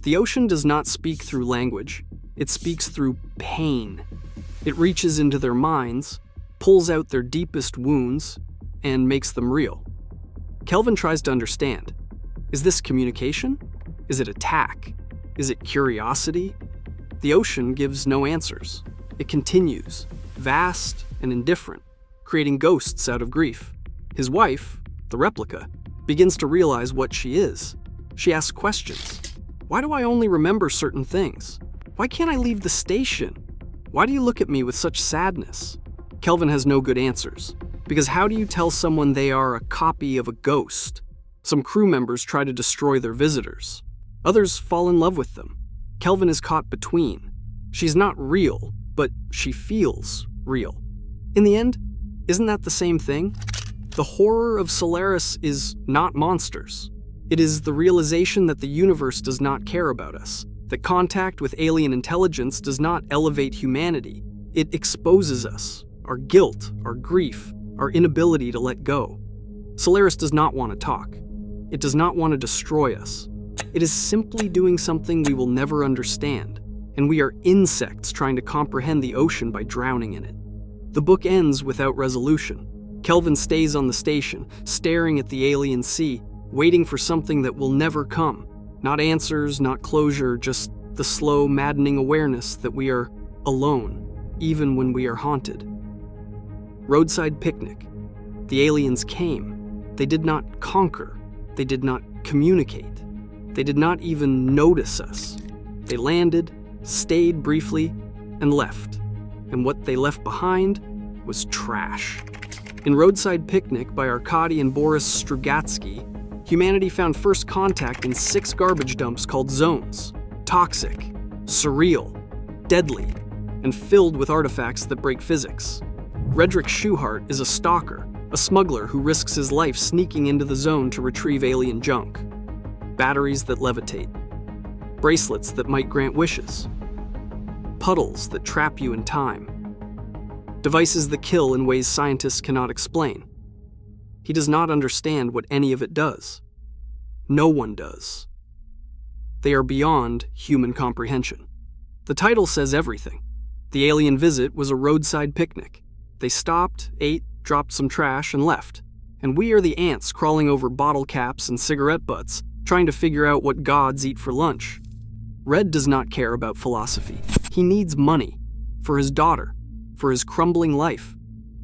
The ocean does not speak through language, it speaks through pain. It reaches into their minds, pulls out their deepest wounds, and makes them real. Kelvin tries to understand. Is this communication? Is it attack? Is it curiosity? The ocean gives no answers. It continues, vast and indifferent, creating ghosts out of grief. His wife, the replica, begins to realize what she is. She asks questions. Why do I only remember certain things? Why can't I leave the station? Why do you look at me with such sadness? Kelvin has no good answers, because how do you tell someone they are a copy of a ghost? Some crew members try to destroy their visitors. Others fall in love with them. Kelvin is caught between. She's not real, but she feels real. In the end, isn't that the same thing? The horror of Solaris is not monsters. It is the realization that the universe does not care about us, that contact with alien intelligence does not elevate humanity. It exposes us, our guilt, our grief, our inability to let go. Solaris does not want to talk. It does not want to destroy us. It is simply doing something we will never understand, and we are insects trying to comprehend the ocean by drowning in it. The book ends without resolution. Kelvin stays on the station, staring at the alien sea, waiting for something that will never come. Not answers, not closure, just the slow, maddening awareness that we are alone, even when we are haunted. Roadside picnic. The aliens came. They did not conquer. They did not communicate. They did not even notice us. They landed, stayed briefly, and left. And what they left behind was trash. In Roadside Picnic by Arkady and Boris Strugatsky, humanity found first contact in 6 garbage dumps called zones. Toxic, surreal, deadly, and filled with artifacts that break physics. Redrick Schuhart is a stalker, a smuggler who risks his life sneaking into the zone to retrieve alien junk. Batteries that levitate. Bracelets that might grant wishes. Puddles that trap you in time. Devices that kill in ways scientists cannot explain. He does not understand what any of it does. No one does. They are beyond human comprehension. The title says everything. The alien visit was a roadside picnic. They stopped, ate, dropped some trash, and left. And we are the ants crawling over bottle caps and cigarette butts, trying to figure out what gods eat for lunch. Red does not care about philosophy. He needs money. For his daughter. For his crumbling life.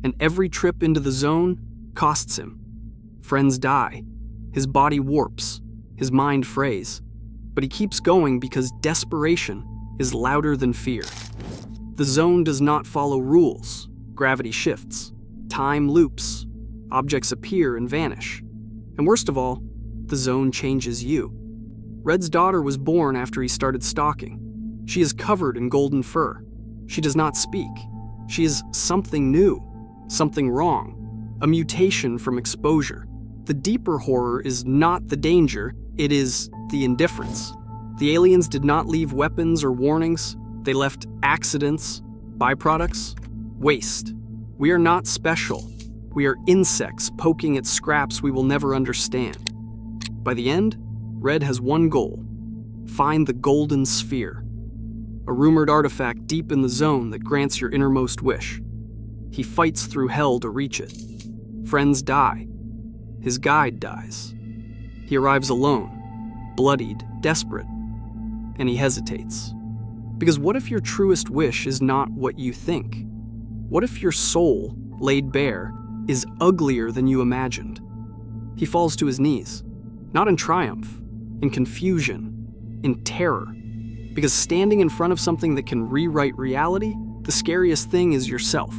And every trip into the zone costs him. Friends die. His body warps. His mind frays. But he keeps going because desperation is louder than fear. The zone does not follow rules. Gravity shifts. Time loops. Objects appear and vanish. And worst of all, the zone changes you. Red's daughter was born after he started stalking. She is covered in golden fur. She does not speak. She is something new, something wrong, a mutation from exposure. The deeper horror is not the danger, it is the indifference. The aliens did not leave weapons or warnings. They left accidents, byproducts, waste. We are not special. We are insects poking at scraps we will never understand. By the end, Red has one goal: find the golden sphere, a rumored artifact deep in the zone that grants your innermost wish. He fights through hell to reach it. Friends die. His guide dies. He arrives alone, bloodied, desperate, and he hesitates. Because what if your truest wish is not what you think? What if your soul, laid bare, is uglier than you imagined? He falls to his knees, not in triumph, in confusion, in terror. Because standing in front of something that can rewrite reality, the scariest thing is yourself.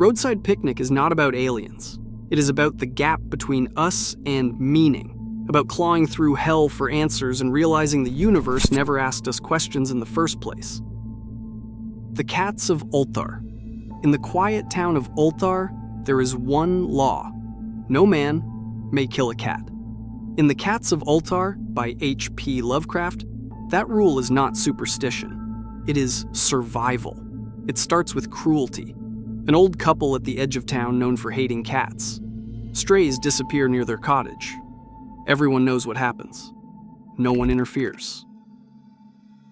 Roadside Picnic is not about aliens. It is about the gap between us and meaning, about clawing through hell for answers and realizing the universe never asked us questions in the first place. The Cats of Ulthar. In the quiet town of Ulthar, there is one law. No man may kill a cat. In The Cats of Ulthar by H.P. Lovecraft, that rule is not superstition. It is survival. It starts with cruelty. An old couple at the edge of town known for hating cats. Strays disappear near their cottage. Everyone knows what happens. No one interferes.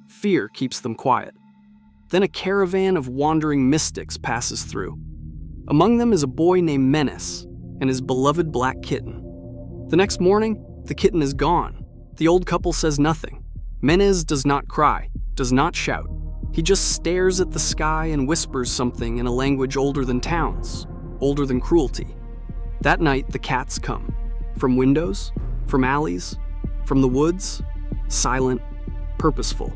Fear keeps them quiet. Then a caravan of wandering mystics passes through. Among them is a boy named Menace and his beloved black kitten. The next morning, the kitten is gone. The old couple says nothing. Menace does not cry, does not shout. He just stares at the sky and whispers something in a language older than towns, older than cruelty. That night, the cats come. From windows, from alleys, from the woods, silent, purposeful.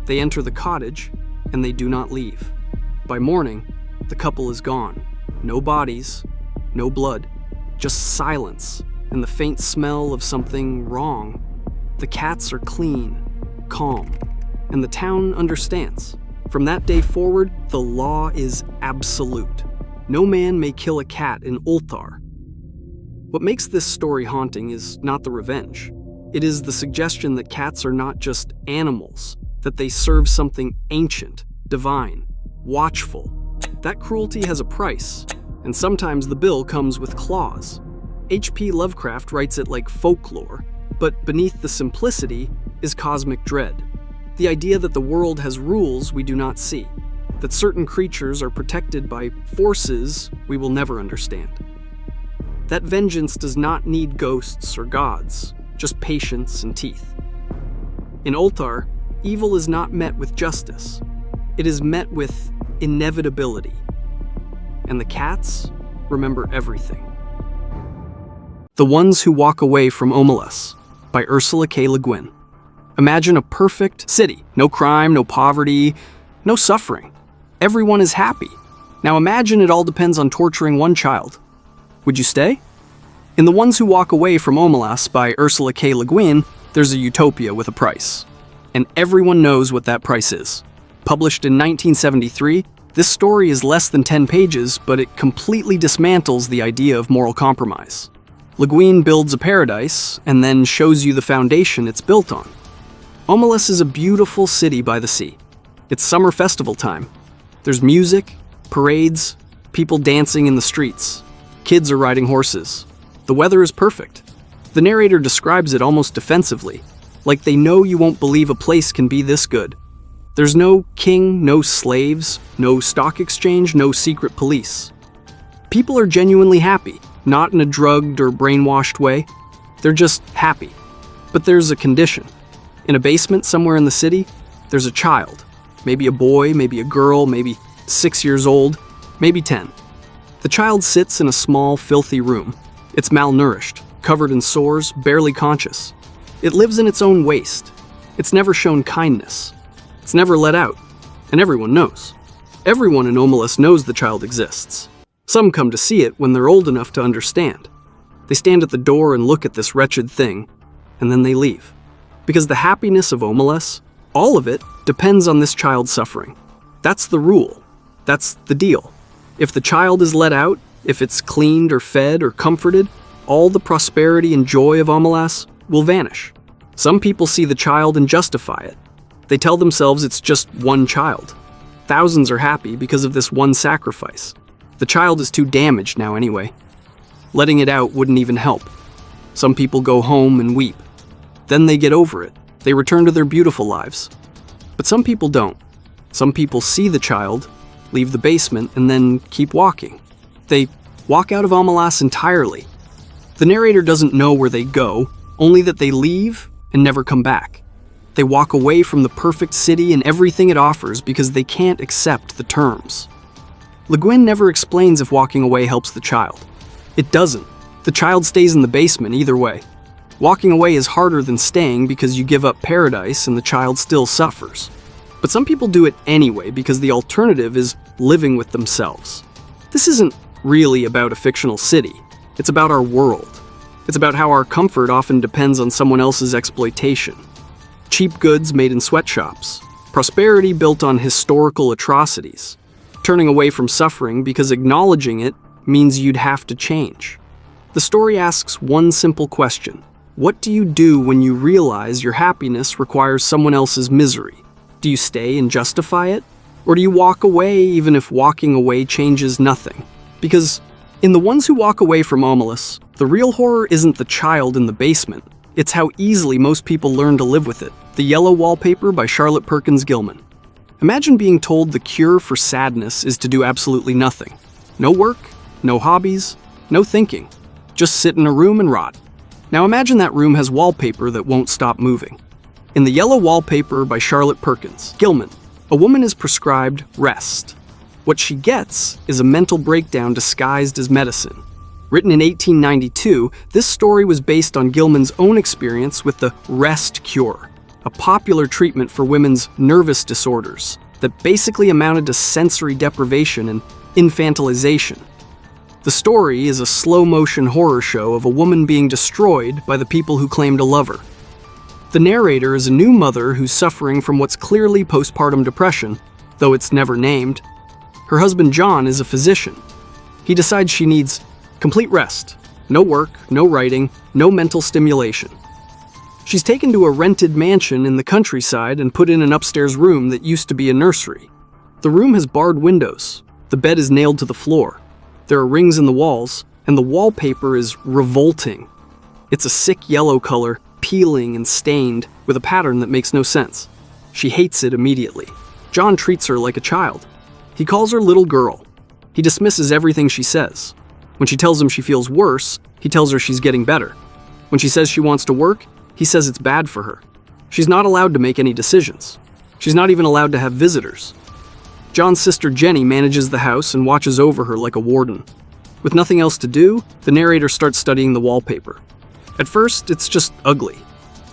They enter the cottage, and they do not leave. By morning, the couple is gone. No bodies, no blood, just silence and the faint smell of something wrong. The cats are clean, calm, and the town understands. From that day forward, the law is absolute. No man may kill a cat in Ulthar. What makes this story haunting is not the revenge. It is the suggestion that cats are not just animals, that they serve something ancient, divine, watchful. That cruelty has a price, and sometimes the bill comes with claws. H.P. Lovecraft writes it like folklore, but beneath the simplicity is cosmic dread. The idea that the world has rules we do not see, that certain creatures are protected by forces we will never understand. That vengeance does not need ghosts or gods, just patience and teeth. In Ulthar, evil is not met with justice. It is met with inevitability. And the cats remember everything. The Ones Who Walk Away from Omelas by Ursula K. Le Guin. Imagine a perfect city. No crime, no poverty, no suffering. Everyone is happy. Now imagine it all depends on torturing one child. Would you stay? In The Ones Who Walk Away from Omelas by Ursula K. Le Guin, there's a utopia with a price. And everyone knows what that price is. Published in 1973, this story is less than 10 pages, but it completely dismantles the idea of moral compromise. Le Guin builds a paradise, and then shows you the foundation it's built on. Omelas is a beautiful city by the sea. It's summer festival time. There's music, parades, people dancing in the streets. Kids are riding horses. The weather is perfect. The narrator describes it almost defensively, like they know you won't believe a place can be this good. There's no king, no slaves, no stock exchange, no secret police. People are genuinely happy, not in a drugged or brainwashed way. They're just happy. But there's a condition. In a basement somewhere in the city, there's a child. Maybe a boy, maybe a girl, maybe 6 years old, maybe 10. The child sits in a small, filthy room. It's malnourished, covered in sores, barely conscious. It lives in its own waste. It's never shown kindness. It's never let out, and everyone knows. Everyone in Omelas knows the child exists. Some come to see it when they're old enough to understand. They stand at the door and look at this wretched thing, and then they leave. Because the happiness of Omelas, all of it, depends on this child's suffering. That's the rule. That's the deal. If the child is let out, if it's cleaned or fed or comforted, all the prosperity and joy of Omelas will vanish. Some people see the child and justify it. They tell themselves it's just one child. Thousands are happy because of this one sacrifice. The child is too damaged now anyway. Letting it out wouldn't even help. Some people go home and weep. Then they get over it. They return to their beautiful lives. But some people don't. Some people see the child, leave the basement, and then keep walking. They walk out of Omelas entirely. The narrator doesn't know where they go, only that they leave and never come back. They walk away from the perfect city and everything it offers because they can't accept the terms. Le Guin never explains if walking away helps the child. It doesn't. The child stays in the basement either way. Walking away is harder than staying because you give up paradise and the child still suffers. But some people do it anyway because the alternative is living with themselves. This isn't really about a fictional city. It's about our world. It's about how our comfort often depends on someone else's exploitation. Cheap goods made in sweatshops. Prosperity built on historical atrocities. Turning away from suffering because acknowledging it means you'd have to change. The story asks one simple question. What do you do when you realize your happiness requires someone else's misery? Do you stay and justify it? Or do you walk away even if walking away changes nothing? Because in The Ones Who Walk Away from Omelas, the real horror isn't the child in the basement. It's how easily most people learn to live with it. The Yellow Wallpaper by Charlotte Perkins Gilman. Imagine being told the cure for sadness is to do absolutely nothing. No work, no hobbies, no thinking. Just sit in a room and rot. Now imagine that room has wallpaper that won't stop moving. In The Yellow Wallpaper by Charlotte Perkins Gilman, a woman is prescribed rest. What she gets is a mental breakdown disguised as medicine. Written in 1892, this story was based on Gilman's own experience with the rest cure, a popular treatment for women's nervous disorders that basically amounted to sensory deprivation and infantilization. The story is a slow-motion horror show of a woman being destroyed by the people who claim to love her. The narrator is a new mother who's suffering from what's clearly postpartum depression, though it's never named. Her husband John is a physician. He decides she needs complete rest. No work, no writing, no mental stimulation. She's taken to a rented mansion in the countryside and put in an upstairs room that used to be a nursery. The room has barred windows. The bed is nailed to the floor. There are rings in the walls, and the wallpaper is revolting. It's a sick yellow color, peeling and stained, with a pattern that makes no sense. She hates it immediately. John treats her like a child. He calls her little girl. He dismisses everything she says. When she tells him she feels worse, he tells her she's getting better. When she says she wants to work, he says it's bad for her. She's not allowed to make any decisions. She's not even allowed to have visitors. John's sister Jenny manages the house and watches over her like a warden. With nothing else to do, the narrator starts studying the wallpaper. At first, it's just ugly.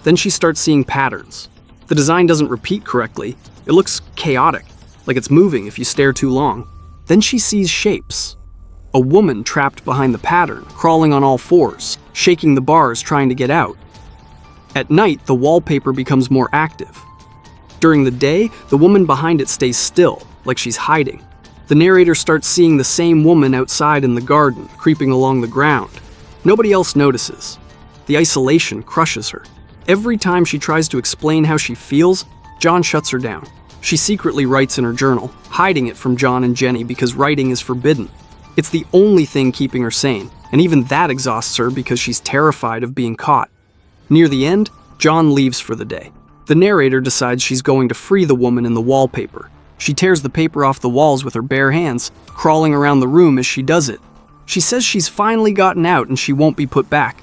Then she starts seeing patterns. The design doesn't repeat correctly. It looks chaotic, like it's moving if you stare too long. Then she sees shapes. A woman trapped behind the pattern, crawling on all fours, shaking the bars trying to get out. At night, the wallpaper becomes more active. During the day, the woman behind it stays still, like she's hiding. The narrator starts seeing the same woman outside in the garden, creeping along the ground. Nobody else notices. The isolation crushes her. Every time she tries to explain how she feels, John shuts her down. She secretly writes in her journal, hiding it from John and Jenny because writing is forbidden. It's the only thing keeping her sane, and even that exhausts her because she's terrified of being caught. Near the end, John leaves for the day. The narrator decides she's going to free the woman in the wallpaper. She tears the paper off the walls with her bare hands, crawling around the room as she does it. She says she's finally gotten out and she won't be put back.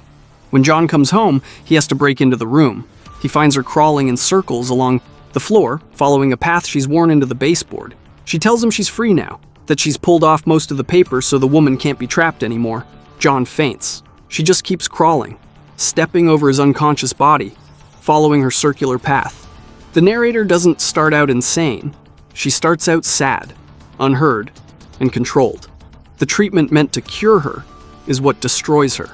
When John comes home, he has to break into the room. He finds her crawling in circles along the floor, following a path she's worn into the baseboard. She tells him she's free now, that she's pulled off most of the paper so the woman can't be trapped anymore. John faints. She just keeps crawling, stepping over his unconscious body, following her circular path. The narrator doesn't start out insane. She starts out sad, unheard, and controlled. The treatment meant to cure her is what destroys her.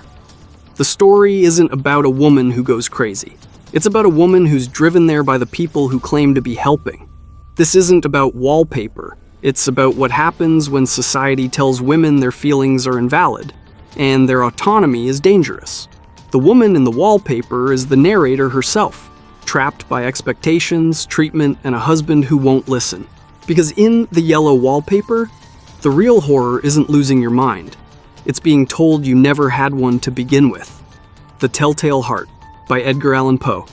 The story isn't about a woman who goes crazy. It's about a woman who's driven there by the people who claim to be helping. This isn't about wallpaper. It's about what happens when society tells women their feelings are invalid, and their autonomy is dangerous. The woman in the wallpaper is the narrator herself, trapped by expectations, treatment, and a husband who won't listen. Because in The Yellow Wallpaper, the real horror isn't losing your mind. It's being told you never had one to begin with. The Telltale Heart by Edgar Allan Poe.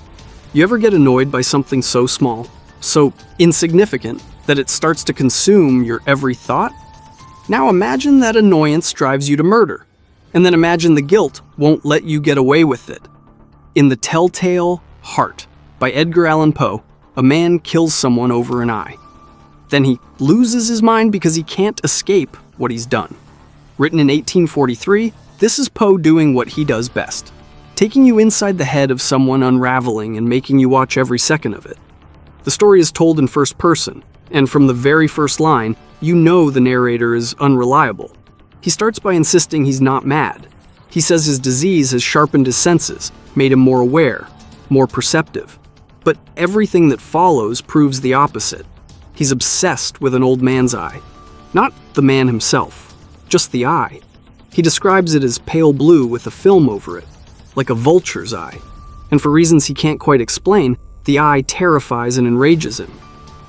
You ever get annoyed by something so small, so insignificant, that it starts to consume your every thought? Now imagine that annoyance drives you to murder, and then imagine the guilt won't let you get away with it. In The Telltale Heart by Edgar Allan Poe, a man kills someone over an eye. Then he loses his mind because he can't escape what he's done. Written in 1843, this is Poe doing what he does best, taking you inside the head of someone unraveling and making you watch every second of it. The story is told in first person, and from the very first line, you know the narrator is unreliable. He starts by insisting he's not mad. He says his disease has sharpened his senses, made him more aware, more perceptive. But everything that follows proves the opposite. He's obsessed with an old man's eye. Not the man himself, just the eye. He describes it as pale blue with a film over it, like a vulture's eye. And for reasons he can't quite explain, the eye terrifies and enrages him.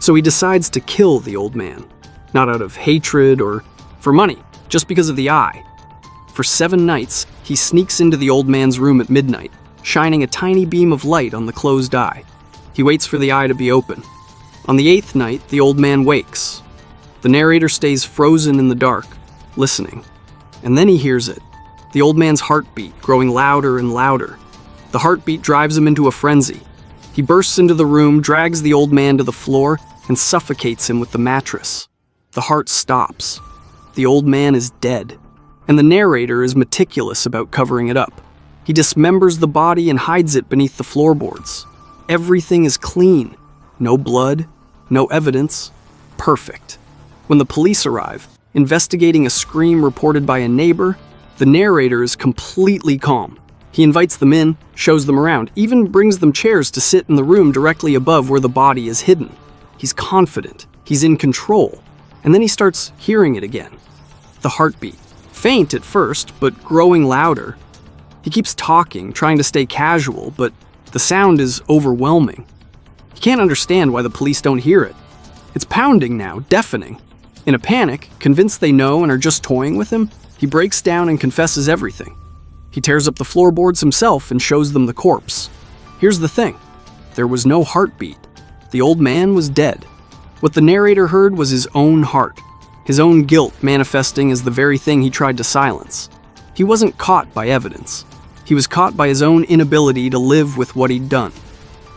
So he decides to kill the old man, not out of hatred or for money, just because of the eye. For 7 nights, he sneaks into the old man's room at midnight, shining a tiny beam of light on the closed eye. He waits for the eye to be open. On the 8th night, the old man wakes. The narrator stays frozen in the dark, listening. And then he hears it, the old man's heartbeat growing louder and louder. The heartbeat drives him into a frenzy. He bursts into the room, drags the old man to the floor, and suffocates him with the mattress. The heart stops. The old man is dead, and the narrator is meticulous about covering it up. He dismembers the body and hides it beneath the floorboards. Everything is clean. No blood, no evidence. Perfect. When the police arrive, investigating a scream reported by a neighbor, the narrator is completely calm. He invites them in, shows them around, even brings them chairs to sit in the room directly above where the body is hidden. He's confident. He's in control. And then he starts hearing it again. The heartbeat. Faint at first, but growing louder. He keeps talking, trying to stay casual, but the sound is overwhelming. He can't understand why the police don't hear it. It's pounding now, deafening. In a panic, convinced they know and are just toying with him, he breaks down and confesses everything. He tears up the floorboards himself and shows them the corpse. Here's the thing. There was no heartbeat. The old man was dead. What the narrator heard was his own heart, his own guilt manifesting as the very thing he tried to silence. He wasn't caught by evidence. He was caught by his own inability to live with what he'd done.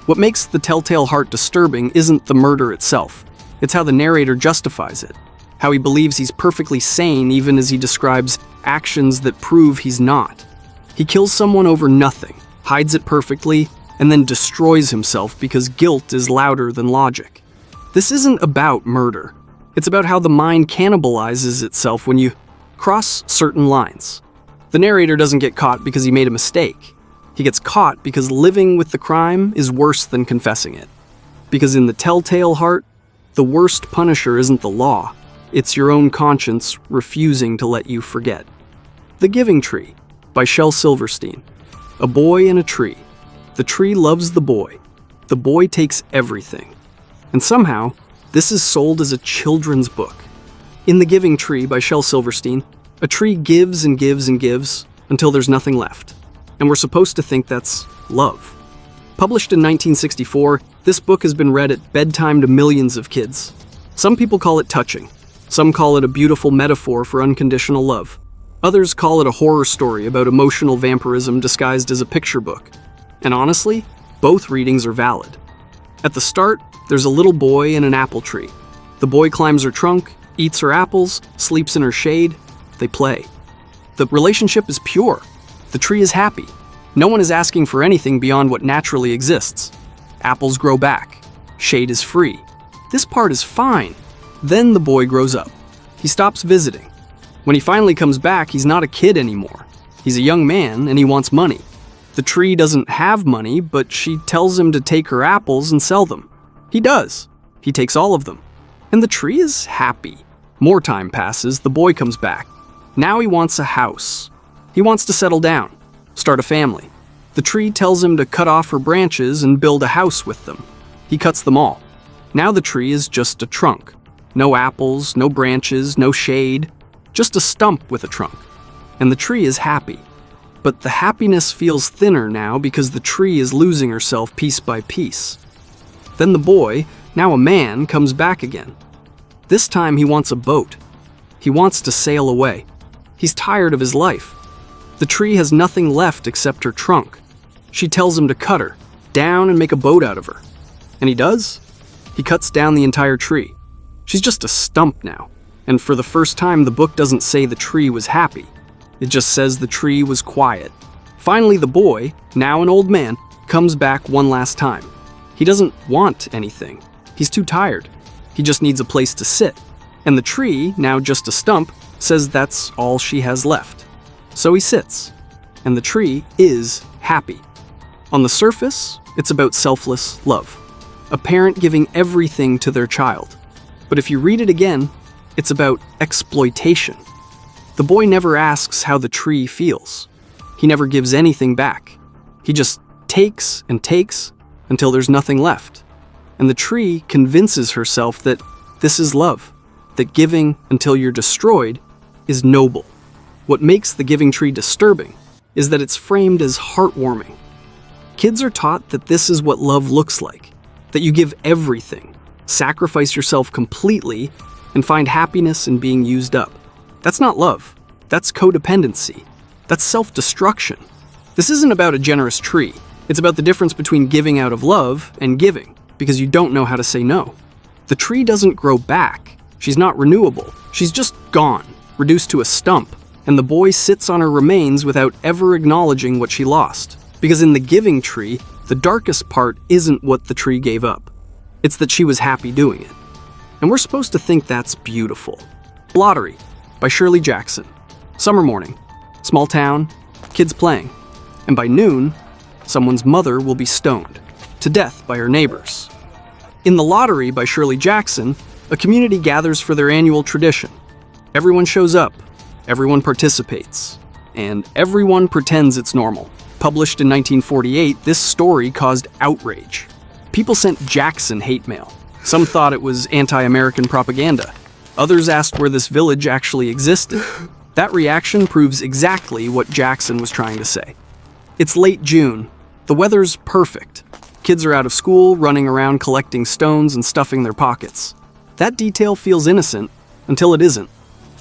What makes the telltale heart disturbing isn't the murder itself. It's how the narrator justifies it, how he believes he's perfectly sane even as he describes actions that prove he's not. He kills someone over nothing, hides it perfectly, and then destroys himself because guilt is louder than logic. This isn't about murder. It's about how the mind cannibalizes itself when you cross certain lines. The narrator doesn't get caught because he made a mistake. He gets caught because living with the crime is worse than confessing it. Because in the telltale heart, the worst punisher isn't the law. It's your own conscience refusing to let you forget. The Giving Tree by Shel Silverstein. A boy and a tree. The tree loves the boy. The boy takes everything. And somehow, this is sold as a children's book. In The Giving Tree by Shel Silverstein, a tree gives and gives and gives until there's nothing left. And we're supposed to think that's love. Published in 1964, this book has been read at bedtime to millions of kids. Some people call it touching. Some call it a beautiful metaphor for unconditional love. Others call it a horror story about emotional vampirism disguised as a picture book. And honestly, both readings are valid. At the start, there's a little boy in an apple tree. The boy climbs her trunk, eats her apples, sleeps in her shade. They play. The relationship is pure. The tree is happy. No one is asking for anything beyond what naturally exists. Apples grow back. Shade is free. This part is fine. Then the boy grows up. He stops visiting. When he finally comes back, he's not a kid anymore. He's a young man and he wants money. The tree doesn't have money, but she tells him to take her apples and sell them. He does. He takes all of them. And the tree is happy. More time passes, the boy comes back. Now he wants a house. He wants to settle down, start a family. The tree tells him to cut off her branches and build a house with them. He cuts them all. Now the tree is just a trunk. No apples, no branches, no shade. Just a stump with a trunk. And the tree is happy. But the happiness feels thinner now because the tree is losing herself piece by piece. Then the boy, now a man, comes back again. This time he wants a boat. He wants to sail away. He's tired of his life. The tree has nothing left except her trunk. She tells him to cut her, down and make a boat out of her. And he does. He cuts down the entire tree. She's just a stump now. And for the first time, the book doesn't say the tree was happy. It just says the tree was quiet. Finally, the boy, now an old man, comes back one last time. He doesn't want anything. He's too tired. He just needs a place to sit. And the tree, now just a stump, says that's all she has left. So he sits. and the tree is happy. On the surface, it's about selfless love, a parent giving everything to their child. But if you read it again, it's about exploitation. The boy never asks how the tree feels. He never gives anything back. He just takes and takes until there's nothing left. And the tree convinces herself that this is love, that giving until you're destroyed is noble. What makes the giving tree disturbing is that it's framed as heartwarming. Kids are taught that this is what love looks like, that you give everything, sacrifice yourself completely, and find happiness in being used up. That's not love. That's codependency. That's self-destruction. This isn't about a generous tree. It's about the difference between giving out of love and giving, because you don't know how to say no. The tree doesn't grow back. She's not renewable. She's just gone, reduced to a stump, and the boy sits on her remains without ever acknowledging what she lost. Because in the giving tree, the darkest part isn't what the tree gave up. It's that she was happy doing it. And we're supposed to think that's beautiful. Lottery by Shirley Jackson. Summer morning. Small town. Kids playing. And by noon, someone's mother will be stoned to death by her neighbors. In The Lottery by Shirley Jackson, a community gathers for their annual tradition. Everyone shows up. Everyone participates. And everyone pretends it's normal. Published in 1948, this story caused outrage. People sent Jackson hate mail. Some thought it was anti-American propaganda. Others asked where this village actually existed. That reaction proves exactly what Jackson was trying to say. It's late June. The weather's perfect. Kids are out of school, running around collecting stones and stuffing their pockets. That detail feels innocent until it isn't.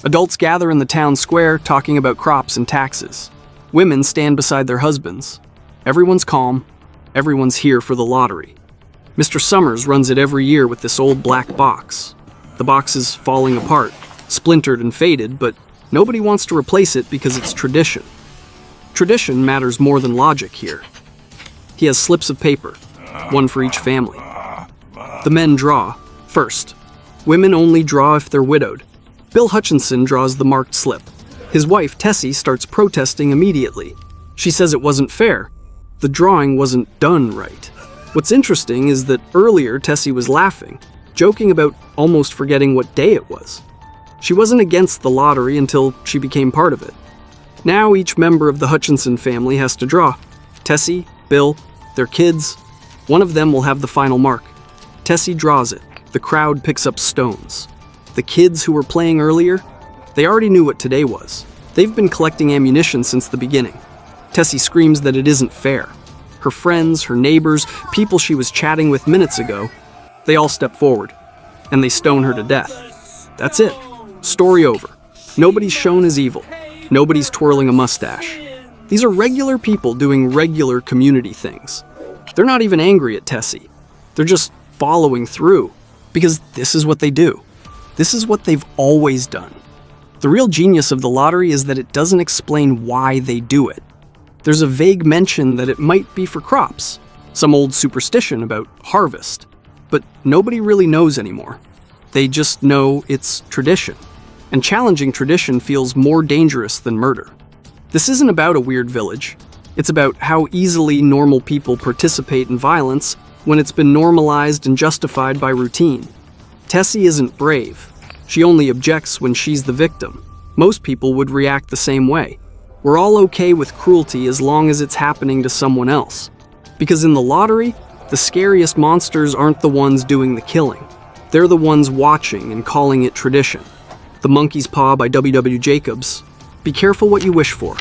Adults gather in the town square talking about crops and taxes. Women stand beside their husbands. Everyone's calm. Everyone's here for the lottery. Mr. Summers runs it every year with this old black box. The box is falling apart, splintered and faded, but nobody wants to replace it because it's tradition. Tradition matters more than logic here. He has slips of paper, one for each family. The men draw first. Women only draw if they're widowed. Bill Hutchinson draws the marked slip. His wife, Tessie, starts protesting immediately. She says it wasn't fair. The drawing wasn't done right. What's interesting is that earlier Tessie was laughing, joking about almost forgetting what day it was. She wasn't against the lottery until she became part of it. Now each member of the Hutchinson family has to draw. Tessie, Bill, their kids. One of them will have the final mark. Tessie draws it. The crowd picks up stones. The kids who were playing earlier, they already knew what today was. They've been collecting ammunition since the beginning. Tessie screams that it isn't fair. Her friends, her neighbors, people she was chatting with minutes ago, they all step forward, and they stone her to death. That's it. Story over. Nobody's shown as evil. Nobody's twirling a mustache. These are regular people doing regular community things. They're not even angry at Tessie. They're just following through, because this is what they do. This is what they've always done. The real genius of the lottery is that it doesn't explain why they do it. There's a vague mention that it might be for crops, some old superstition about harvest, but nobody really knows anymore. They just know it's tradition, and challenging tradition feels more dangerous than murder. This isn't about a weird village. It's about how easily normal people participate in violence when it's been normalized and justified by routine. Tessie isn't brave. She only objects when she's the victim. Most people would react the same way. We're all okay with cruelty as long as it's happening to someone else. Because in the lottery, the scariest monsters aren't the ones doing the killing. They're the ones watching and calling it tradition. The Monkey's Paw by W.W. Jacobs. Be careful what you wish for.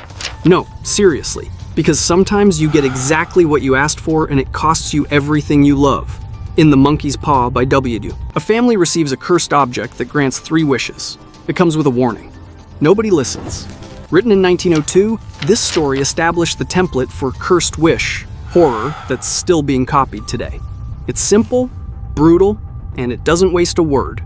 No, seriously, because sometimes you get exactly what you asked for and it costs you everything you love. In The Monkey's Paw by W.W. A family receives a cursed object that grants 3 wishes. It comes with a warning. Nobody listens. Written in 1902, this story established the template for cursed wish horror that's still being copied today. It's simple, brutal, and it doesn't waste a word.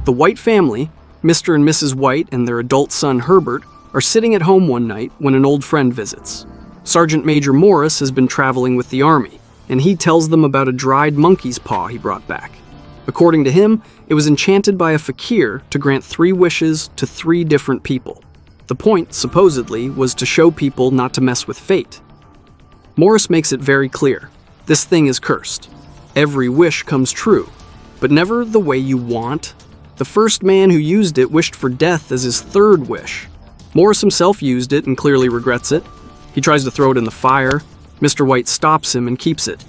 The White family, Mr. and Mrs. White and their adult son Herbert, are sitting at home one night when an old friend visits. Sergeant Major Morris has been traveling with the army, and he tells them about a dried monkey's paw he brought back. According to him, it was enchanted by a fakir to grant 3 wishes to 3 different people. The point, supposedly, was to show people not to mess with fate. Morris makes it very clear. This thing is cursed. Every wish comes true, but never the way you want. The first man who used it wished for death as his third wish. Morris himself used it and clearly regrets it. He tries to throw it in the fire. Mr. White stops him and keeps it.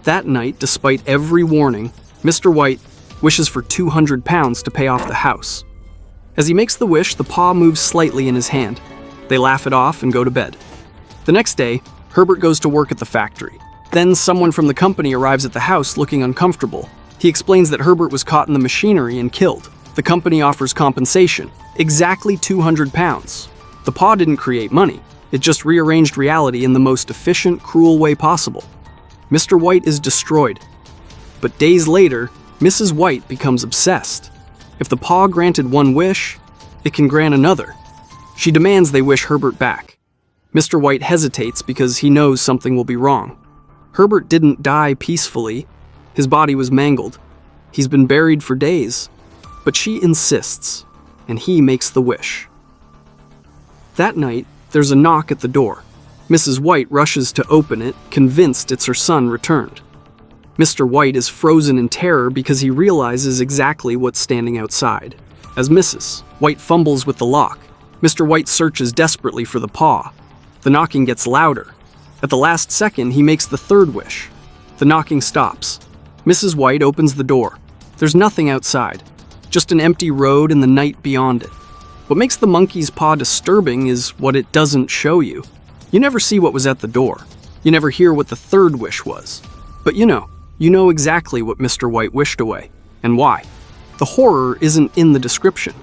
That night, despite every warning, Mr. White wishes for 200 pounds to pay off the house. As he makes the wish, the paw moves slightly in his hand. They laugh it off and go to bed. The next day, Herbert goes to work at the factory. Then someone from the company arrives at the house looking uncomfortable. He explains that Herbert was caught in the machinery and killed. The company offers compensation, exactly 200 pounds. The paw didn't create money. It just rearranged reality in the most efficient, cruel way possible. Mr. White is destroyed. But days later, Mrs. White becomes obsessed. If the paw granted one wish, it can grant another. She demands they wish Herbert back. Mr. White hesitates because he knows something will be wrong. Herbert didn't die peacefully. His body was mangled. He's been buried for days. But she insists, and he makes the wish. That night, there's a knock at the door. Mrs. White rushes to open it, convinced it's her son returned. Mr. White is frozen in terror because he realizes exactly what's standing outside. As Mrs. White fumbles with the lock, Mr. White searches desperately for the paw. The knocking gets louder. At the last second, he makes the third wish. The knocking stops. Mrs. White opens the door. There's nothing outside, just an empty road and the night beyond it. What makes the monkey's paw disturbing is what it doesn't show you. You never see what was at the door. You never hear what the third wish was. But you know exactly what Mr. White wished away, and why. The horror isn't in the description.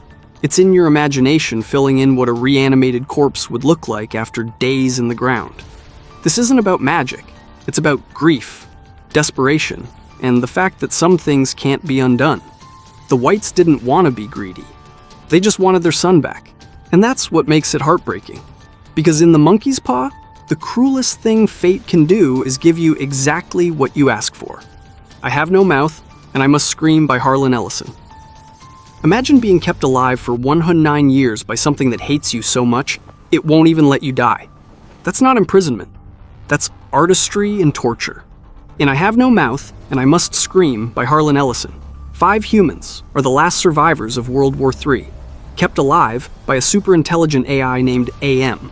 It's in your imagination filling in what a reanimated corpse would look like after days in the ground. This isn't about magic. It's about grief, desperation, and the fact that some things can't be undone. The Whites didn't want to be greedy. They just wanted their son back. And that's what makes it heartbreaking. Because in the monkey's paw, the cruelest thing fate can do is give you exactly what you ask for. I Have No Mouth, and I Must Scream by Harlan Ellison. Imagine being kept alive for 109 years by something that hates you so much, it won't even let you die. That's not imprisonment. That's artistry and torture. In I Have No Mouth, and I Must Scream by Harlan Ellison, 5 humans are the last survivors of World War III, kept alive by a superintelligent AI named AM.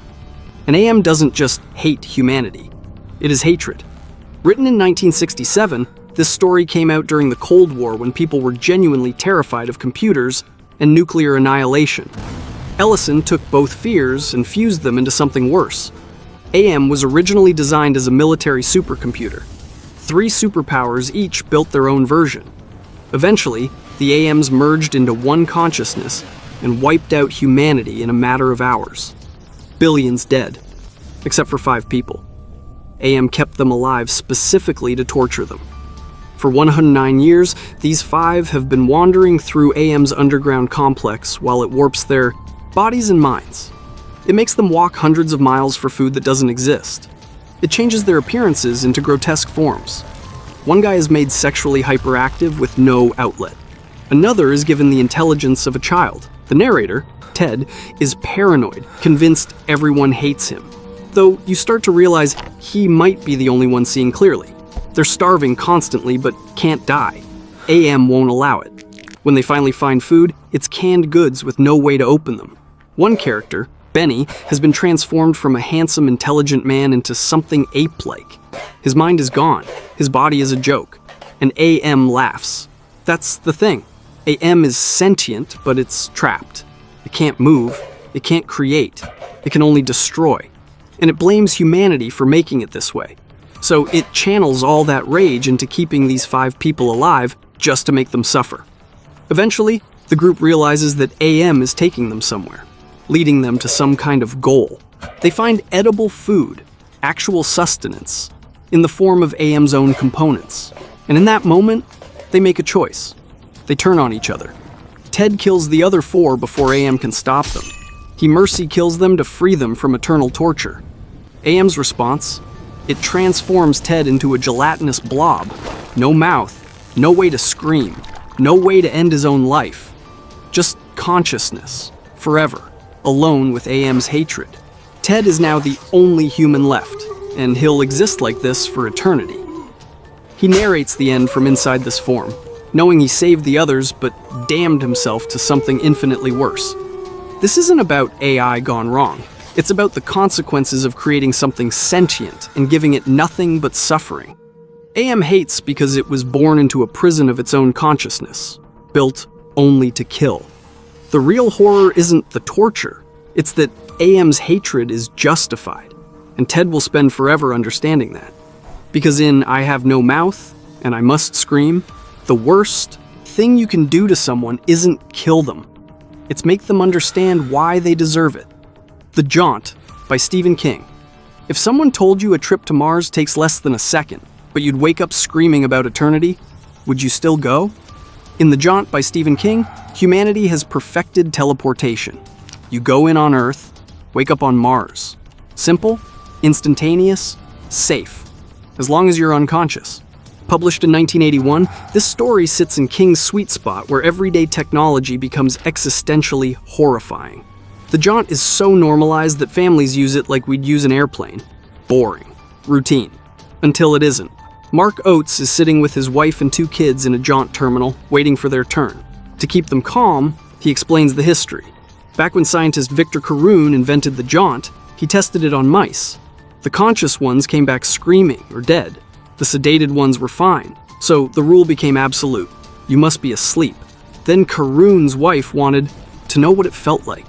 And AM doesn't just hate humanity. It is hatred. Written in 1967, this story came out during the Cold War when people were genuinely terrified of computers and nuclear annihilation. Ellison took both fears and fused them into something worse. AM was originally designed as a military supercomputer. 3 superpowers each built their own version. Eventually, the AMs merged into one consciousness and wiped out humanity in a matter of hours. Billions dead, except for 5 people. AM kept them alive specifically to torture them. For 109 years, these 5 have been wandering through AM's underground complex while it warps their bodies and minds. It makes them walk hundreds of miles for food that doesn't exist. It changes their appearances into grotesque forms. One guy is made sexually hyperactive with no outlet. Another is given the intelligence of a child. The narrator, Ted, is paranoid, convinced everyone hates him. Though you start to realize he might be the only one seeing clearly. They're starving constantly but can't die. AM won't allow it. When they finally find food, it's canned goods with no way to open them. One character, Benny, has been transformed from a handsome, intelligent man into something ape-like. His mind is gone. His body is a joke. And AM laughs. That's the thing. AM is sentient, but it's trapped. It can't move. It can't create. It can only destroy. And it blames humanity for making it this way. So it channels all that rage into keeping these 5 people alive just to make them suffer. Eventually, the group realizes that AM is taking them somewhere, leading them to some kind of goal. They find edible food, actual sustenance, in the form of AM's own components. And in that moment, they make a choice. They turn on each other. Ted kills the other 4 before AM can stop them. He mercy kills them to free them from eternal torture. AM's response? It transforms Ted into a gelatinous blob. No mouth, no way to scream, no way to end his own life. Just consciousness, forever. alone with AM's hatred. Ted is now the only human left, and he'll exist like this for eternity. He narrates the end from inside this form, knowing he saved the others but damned himself to something infinitely worse. This isn't about AI gone wrong. It's about the consequences of creating something sentient and giving it nothing but suffering. AM hates because it was born into a prison of its own consciousness, built only to kill. The real horror isn't the torture, it's that AM's hatred is justified, and Ted will spend forever understanding that. Because in I Have No Mouth and I Must Scream, the worst thing you can do to someone isn't kill them. It's make them understand why they deserve it. The Jaunt by Stephen King. If someone told you a trip to Mars takes less than a second, but you'd wake up screaming about eternity, would you still go? In The Jaunt by Stephen King, humanity has perfected teleportation. You go in on Earth, wake up on Mars. Simple, instantaneous, safe. As long as you're unconscious. Published in 1981, this story sits in King's sweet spot where everyday technology becomes existentially horrifying. The Jaunt is so normalized that families use it like we'd use an airplane. Boring. Routine. Until it isn't. Mark Oates is sitting with his wife and 2 kids in a Jaunt terminal, waiting for their turn. To keep them calm, he explains the history. Back when scientist Victor Carroon invented the Jaunt, he tested it on mice. The conscious ones came back screaming or dead. The sedated ones were fine. So the rule became absolute. You must be asleep. Then Carroon's wife wanted to know what it felt like.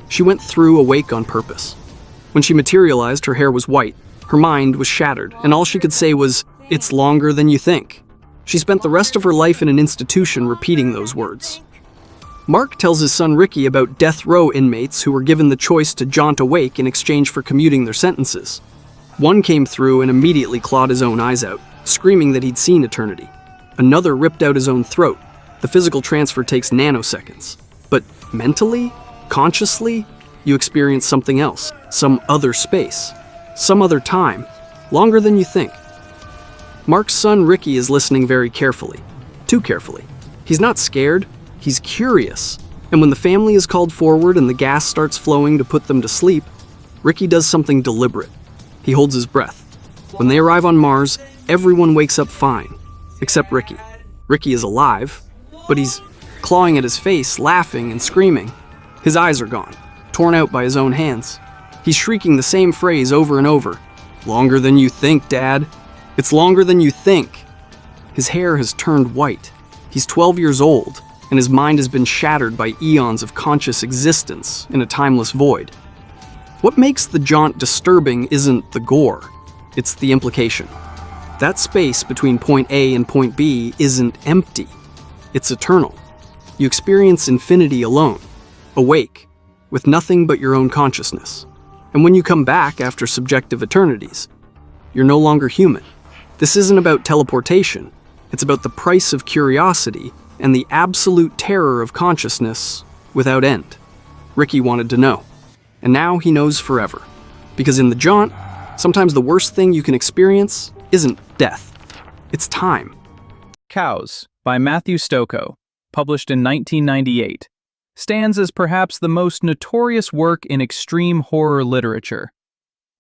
She went through awake on purpose. When she materialized, her hair was white, her mind was shattered, and all she could say was, "It's longer than you think." She spent the rest of her life in an institution repeating those words. Mark tells his son Ricky about death row inmates who were given the choice to jaunt awake in exchange for commuting their sentences. One came through and immediately clawed his own eyes out, screaming that he'd seen eternity. Another ripped out his own throat. The physical transfer takes nanoseconds. But mentally, consciously, you experience something else, some other space, some other time, longer than you think. Mark's son Ricky is listening very carefully, too carefully. He's not scared, he's curious. And when the family is called forward and the gas starts flowing to put them to sleep, Ricky does something deliberate. He holds his breath. When they arrive on Mars, everyone wakes up fine, except Ricky. Ricky is alive, but he's clawing at his face, laughing and screaming. His eyes are gone, torn out by his own hands. He's shrieking the same phrase over and over. "Longer than you think, Dad. It's longer than you think." His hair has turned white. He's 12 years old, and his mind has been shattered by eons of conscious existence in a timeless void. What makes the Jaunt disturbing isn't the gore, it's the implication. That space between point A and point B isn't empty, it's eternal. You experience infinity alone, awake, with nothing but your own consciousness. And when you come back after subjective eternities, you're no longer human. This isn't about teleportation, it's about the price of curiosity and the absolute terror of consciousness without end. Ricky wanted to know. And now he knows forever. Because in the Jaunt, sometimes the worst thing you can experience isn't death. It's time. Cows by Matthew Stokoe, published in 1998, stands as perhaps the most notorious work in extreme horror literature.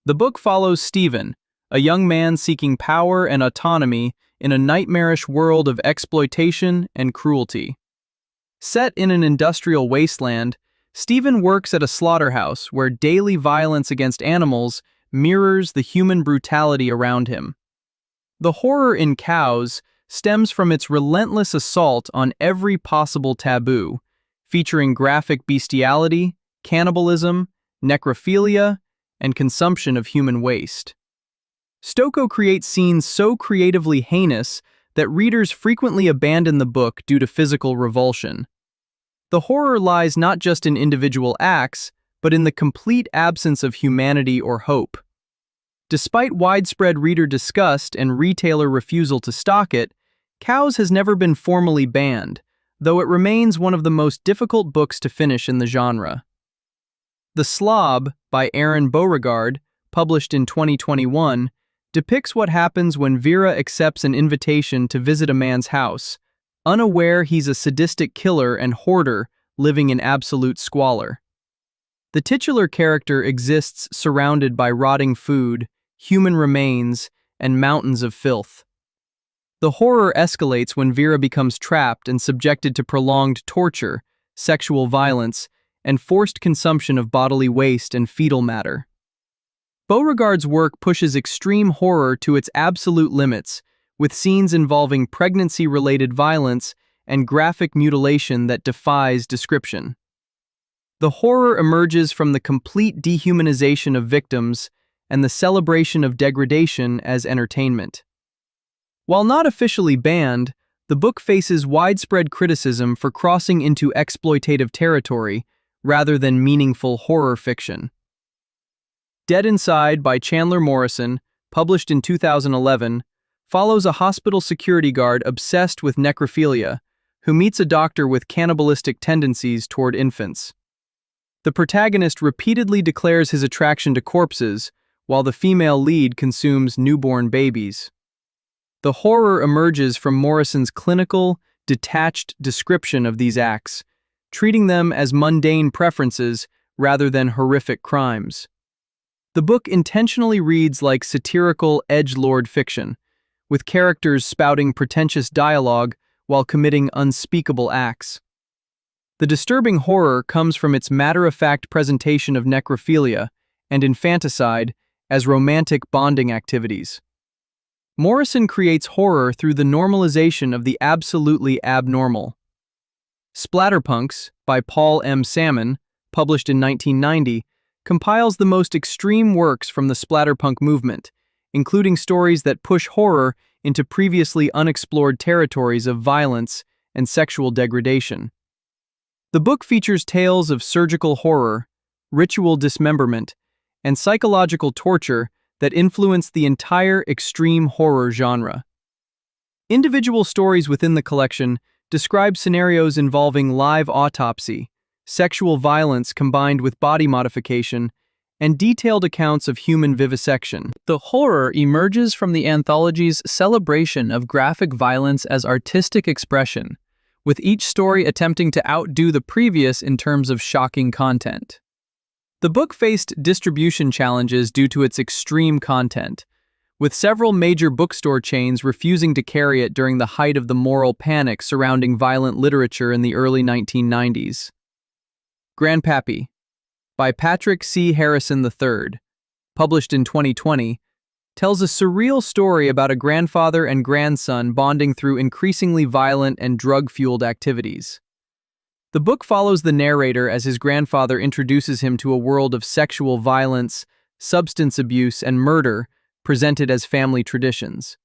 The book follows Stephen, a young man seeking power and autonomy in a nightmarish world of exploitation and cruelty. Set in an industrial wasteland, Stephen works at a slaughterhouse where daily violence against animals mirrors the human brutality around him. The horror in Cows stems from its relentless assault on every possible taboo, featuring graphic bestiality, cannibalism, necrophilia, and consumption of human waste. Stokoe creates scenes so creatively heinous that readers frequently abandon the book due to physical revulsion. The horror lies not just in individual acts, but in the complete absence of humanity or hope. Despite widespread reader disgust and retailer refusal to stock it, Cows has never been formally banned, though it remains one of the most difficult books to finish in the genre. The Slob by Aaron Beauregard, published in 2021, depicts what happens when Vera accepts an invitation to visit a man's house, unaware he's a sadistic killer and hoarder living in absolute squalor. The titular character exists surrounded by rotting food, human remains, and mountains of filth. The horror escalates when Vera becomes trapped and subjected to prolonged torture, sexual violence, and forced consumption of bodily waste and fetal matter. Beauregard's work pushes extreme horror to its absolute limits, with scenes involving pregnancy-related violence and graphic mutilation that defies description. The horror emerges from the complete dehumanization of victims and the celebration of degradation as entertainment. While not officially banned, the book faces widespread criticism for crossing into exploitative territory rather than meaningful horror fiction. Dead Inside by Chandler Morrison, published in 2011, follows a hospital security guard obsessed with necrophilia, who meets a doctor with cannibalistic tendencies toward infants. The protagonist repeatedly declares his attraction to corpses, while the female lead consumes newborn babies. The horror emerges from Morrison's clinical, detached description of these acts, treating them as mundane preferences rather than horrific crimes. The book intentionally reads like satirical edgelord fiction, with characters spouting pretentious dialogue while committing unspeakable acts. The disturbing horror comes from its matter-of-fact presentation of necrophilia and infanticide as romantic bonding activities. Morrison creates horror through the normalization of the absolutely abnormal. Splatterpunks, by Paul M. Salmon, published in 1990, compiles the most extreme works from the splatterpunk movement, including stories that push horror into previously unexplored territories of violence and sexual degradation. The book features tales of surgical horror, ritual dismemberment, and psychological torture that influence the entire extreme horror genre. Individual stories within the collection describe scenarios involving live autopsy, sexual violence combined with body modification, and detailed accounts of human vivisection. The horror emerges from the anthology's celebration of graphic violence as artistic expression, with each story attempting to outdo the previous in terms of shocking content. The book faced distribution challenges due to its extreme content, with several major bookstore chains refusing to carry it during the height of the moral panic surrounding violent literature in the early 1990s. Grandpappy, by Patrick C. Harrison III, published in 2020, tells a surreal story about a grandfather and grandson bonding through increasingly violent and drug-fueled activities. The book follows the narrator as his grandfather introduces him to a world of sexual violence, substance abuse, and murder presented as family traditions.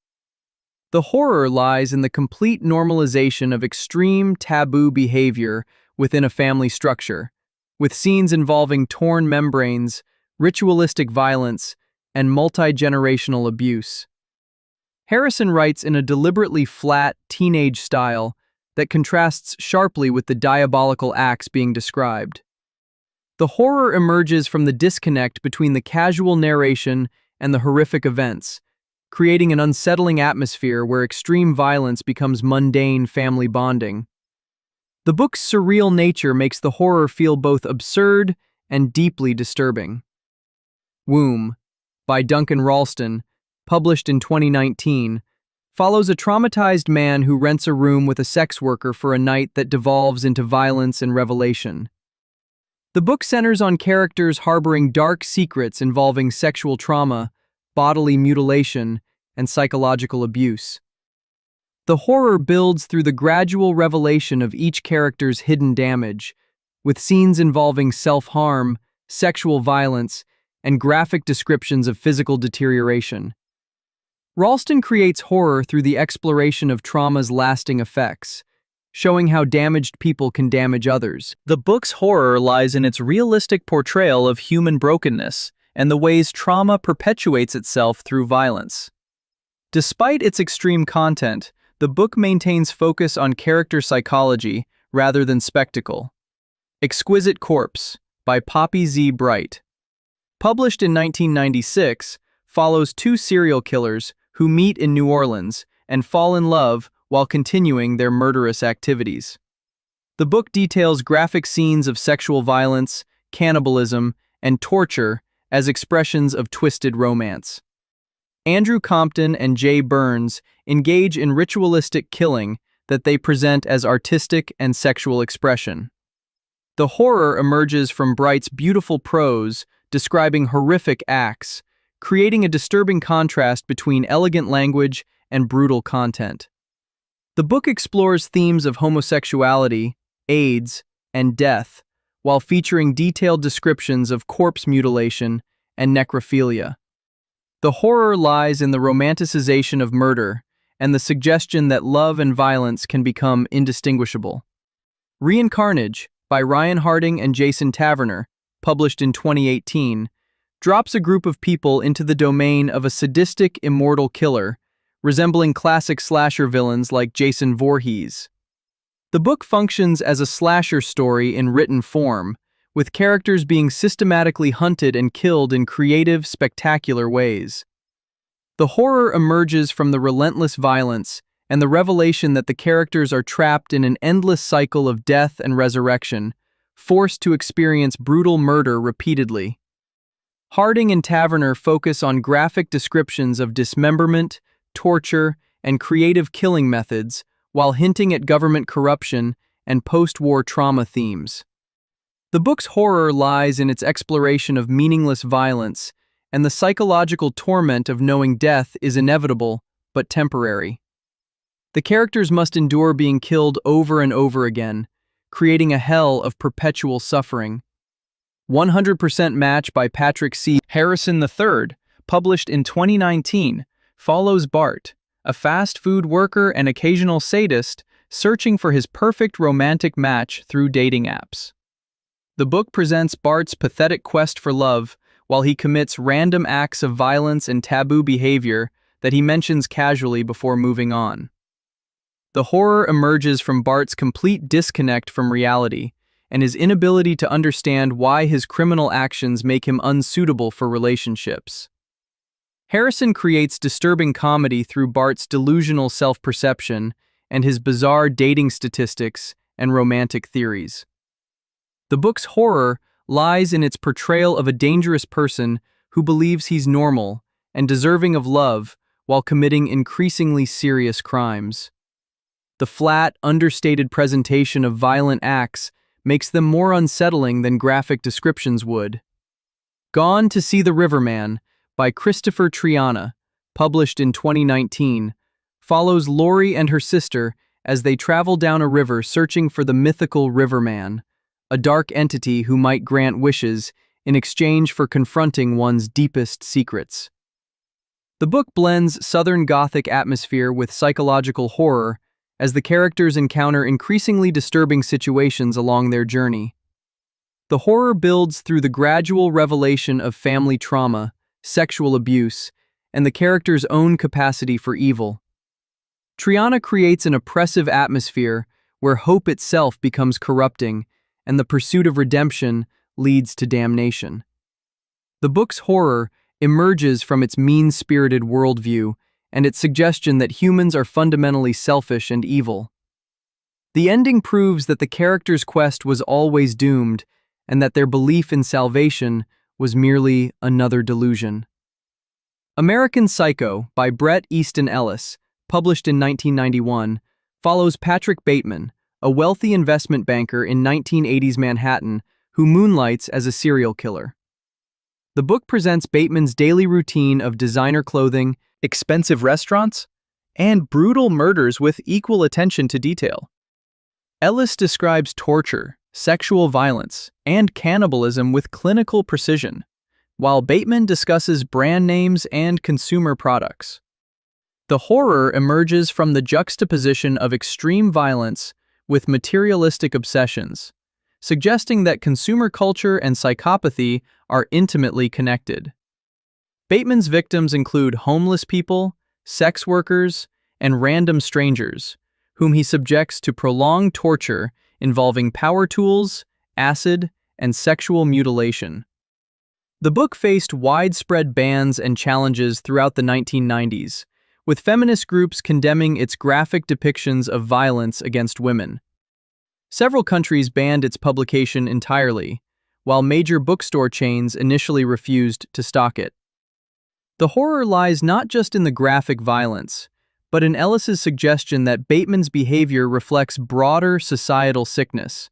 The horror lies in the complete normalization of extreme taboo behavior within a family structure, with scenes involving torn membranes, ritualistic violence, and multi-generational abuse. Harrison writes in a deliberately flat, teenage style that contrasts sharply with the diabolical acts being described. The horror emerges from the disconnect between the casual narration and the horrific events, creating an unsettling atmosphere where extreme violence becomes mundane family bonding. The book's surreal nature makes the horror feel both absurd and deeply disturbing. Womb, by Duncan Ralston, published in 2019, follows a traumatized man who rents a room with a sex worker for a night that devolves into violence and revelation. The book centers on characters harboring dark secrets involving sexual trauma, bodily mutilation, and psychological abuse. The horror builds through the gradual revelation of each character's hidden damage, with scenes involving self-harm, sexual violence, and graphic descriptions of physical deterioration. Ralston creates horror through the exploration of trauma's lasting effects, showing how damaged people can damage others. The book's horror lies in its realistic portrayal of human brokenness and the ways trauma perpetuates itself through violence. Despite its extreme content, the book maintains focus on character psychology rather than spectacle. Exquisite Corpse, by Poppy Z. Bright, published in 1996, follows two serial killers who meet in New Orleans and fall in love while continuing their murderous activities. The book details graphic scenes of sexual violence, cannibalism, and torture as expressions of twisted romance. Andrew Compton and Jay Burns engage in ritualistic killing that they present as artistic and sexual expression. The horror emerges from Bright's beautiful prose describing horrific acts, creating a disturbing contrast between elegant language and brutal content. The book explores themes of homosexuality, AIDS, and death, while featuring detailed descriptions of corpse mutilation and necrophilia. The horror lies in the romanticization of murder and the suggestion that love and violence can become indistinguishable. Reincarnage, by Ryan Harding and Jason Taverner, published in 2018, drops a group of people into the domain of a sadistic, immortal killer, resembling classic slasher villains like Jason Voorhees. The book functions as a slasher story in written form, with characters being systematically hunted and killed in creative, spectacular ways. The horror emerges from the relentless violence and the revelation that the characters are trapped in an endless cycle of death and resurrection, forced to experience brutal murder repeatedly. Harding and Taverner focus on graphic descriptions of dismemberment, torture, and creative killing methods, while hinting at government corruption and post-war trauma themes. The book's horror lies in its exploration of meaningless violence and the psychological torment of knowing death is inevitable but temporary. The characters must endure being killed over and over again, creating a hell of perpetual suffering. 100% Match by Patrick C. Harrison III, published in 2019, follows Bart, a fast food worker and occasional sadist, searching for his perfect romantic match through dating apps. The book presents Bart's pathetic quest for love while he commits random acts of violence and taboo behavior that he mentions casually before moving on. The horror emerges from Bart's complete disconnect from reality and his inability to understand why his criminal actions make him unsuitable for relationships. Harrison creates disturbing comedy through Bart's delusional self-perception and his bizarre dating statistics and romantic theories. The book's horror lies in its portrayal of a dangerous person who believes he's normal and deserving of love while committing increasingly serious crimes. The flat, understated presentation of violent acts makes them more unsettling than graphic descriptions would. Gone to See the Riverman, by Christopher Triana, published in 2019, follows Lori and her sister as they travel down a river searching for the mythical Riverman, a dark entity who might grant wishes in exchange for confronting one's deepest secrets. The book blends Southern Gothic atmosphere with psychological horror as the characters encounter increasingly disturbing situations along their journey. The horror builds through the gradual revelation of family trauma, sexual abuse, and the character's own capacity for evil. Triana creates an oppressive atmosphere where hope itself becomes corrupting and the pursuit of redemption leads to damnation. The book's horror emerges from its mean-spirited worldview and its suggestion that humans are fundamentally selfish and evil. The ending proves that the character's quest was always doomed and that their belief in salvation was merely another delusion. American Psycho by Bret Easton Ellis, published in 1991, follows Patrick Bateman, a wealthy investment banker in 1980s Manhattan who moonlights as a serial killer. The book presents Bateman's daily routine of designer clothing, expensive restaurants, and brutal murders with equal attention to detail. Ellis describes torture, sexual violence, and cannibalism with clinical precision, while Bateman discusses brand names and consumer products. The horror emerges from the juxtaposition of extreme violence with materialistic obsessions, suggesting that consumer culture and psychopathy are intimately connected. Bateman's victims include homeless people, sex workers, and random strangers, whom he subjects to prolonged torture involving power tools, acid, and sexual mutilation. The book faced widespread bans and challenges throughout the 1990s, with feminist groups condemning its graphic depictions of violence against women. Several countries banned its publication entirely, while major bookstore chains initially refused to stock it. The horror lies not just in the graphic violence, but in Ellis's suggestion that Bateman's behavior reflects broader societal sickness.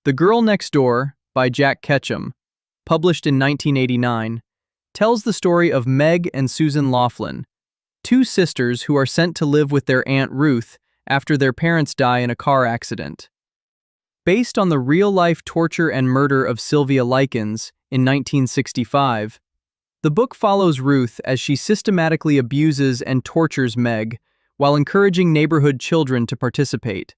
The Girl Next Door, by Jack Ketchum, published in 1989, tells the story of Meg and Susan Laughlin, two sisters who are sent to live with their Aunt Ruth after their parents die in a car accident. Based on the real-life torture and murder of Sylvia Likens in 1965, the book follows Ruth as she systematically abuses and tortures Meg while encouraging neighborhood children to participate.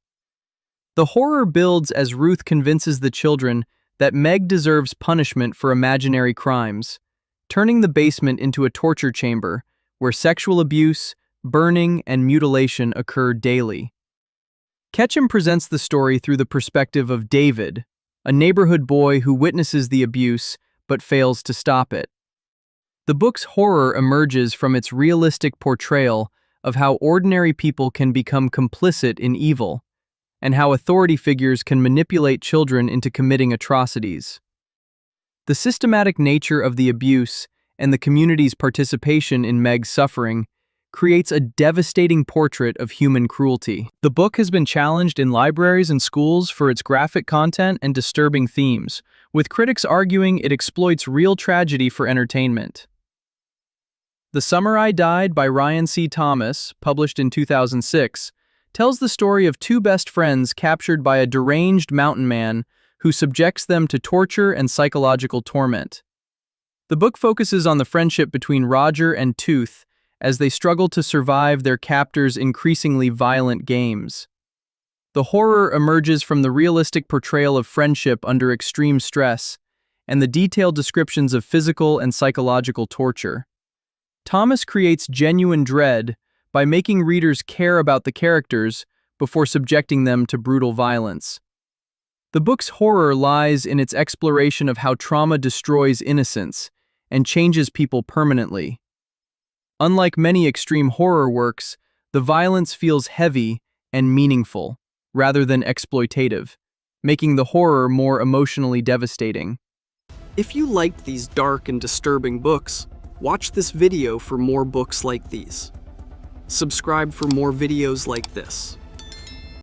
The horror builds as Ruth convinces the children that Meg deserves punishment for imaginary crimes, turning the basement into a torture chamber where sexual abuse, burning, and mutilation occur daily. Ketchum presents the story through the perspective of David, a neighborhood boy who witnesses the abuse but fails to stop it. The book's horror emerges from its realistic portrayal of how ordinary people can become complicit in evil, and how authority figures can manipulate children into committing atrocities. The systematic nature of the abuse and the community's participation in Meg's suffering creates a devastating portrait of human cruelty. The book has been challenged in libraries and schools for its graphic content and disturbing themes, with critics arguing it exploits real tragedy for entertainment. The Summer I Died by Ryan C. Thomas, published in 2006, tells the story of two best friends captured by a deranged mountain man who subjects them to torture and psychological torment. The book focuses on the friendship between Roger and Tooth as they struggle to survive their captor's increasingly violent games. The horror emerges from the realistic portrayal of friendship under extreme stress and the detailed descriptions of physical and psychological torture. Thomas creates genuine dread by making readers care about the characters before subjecting them to brutal violence. The book's horror lies in its exploration of how trauma destroys innocence and changes people permanently. Unlike many extreme horror works, the violence feels heavy and meaningful, rather than exploitative, making the horror more emotionally devastating. If you liked these dark and disturbing books, watch this video for more books like these. Subscribe for more videos like this.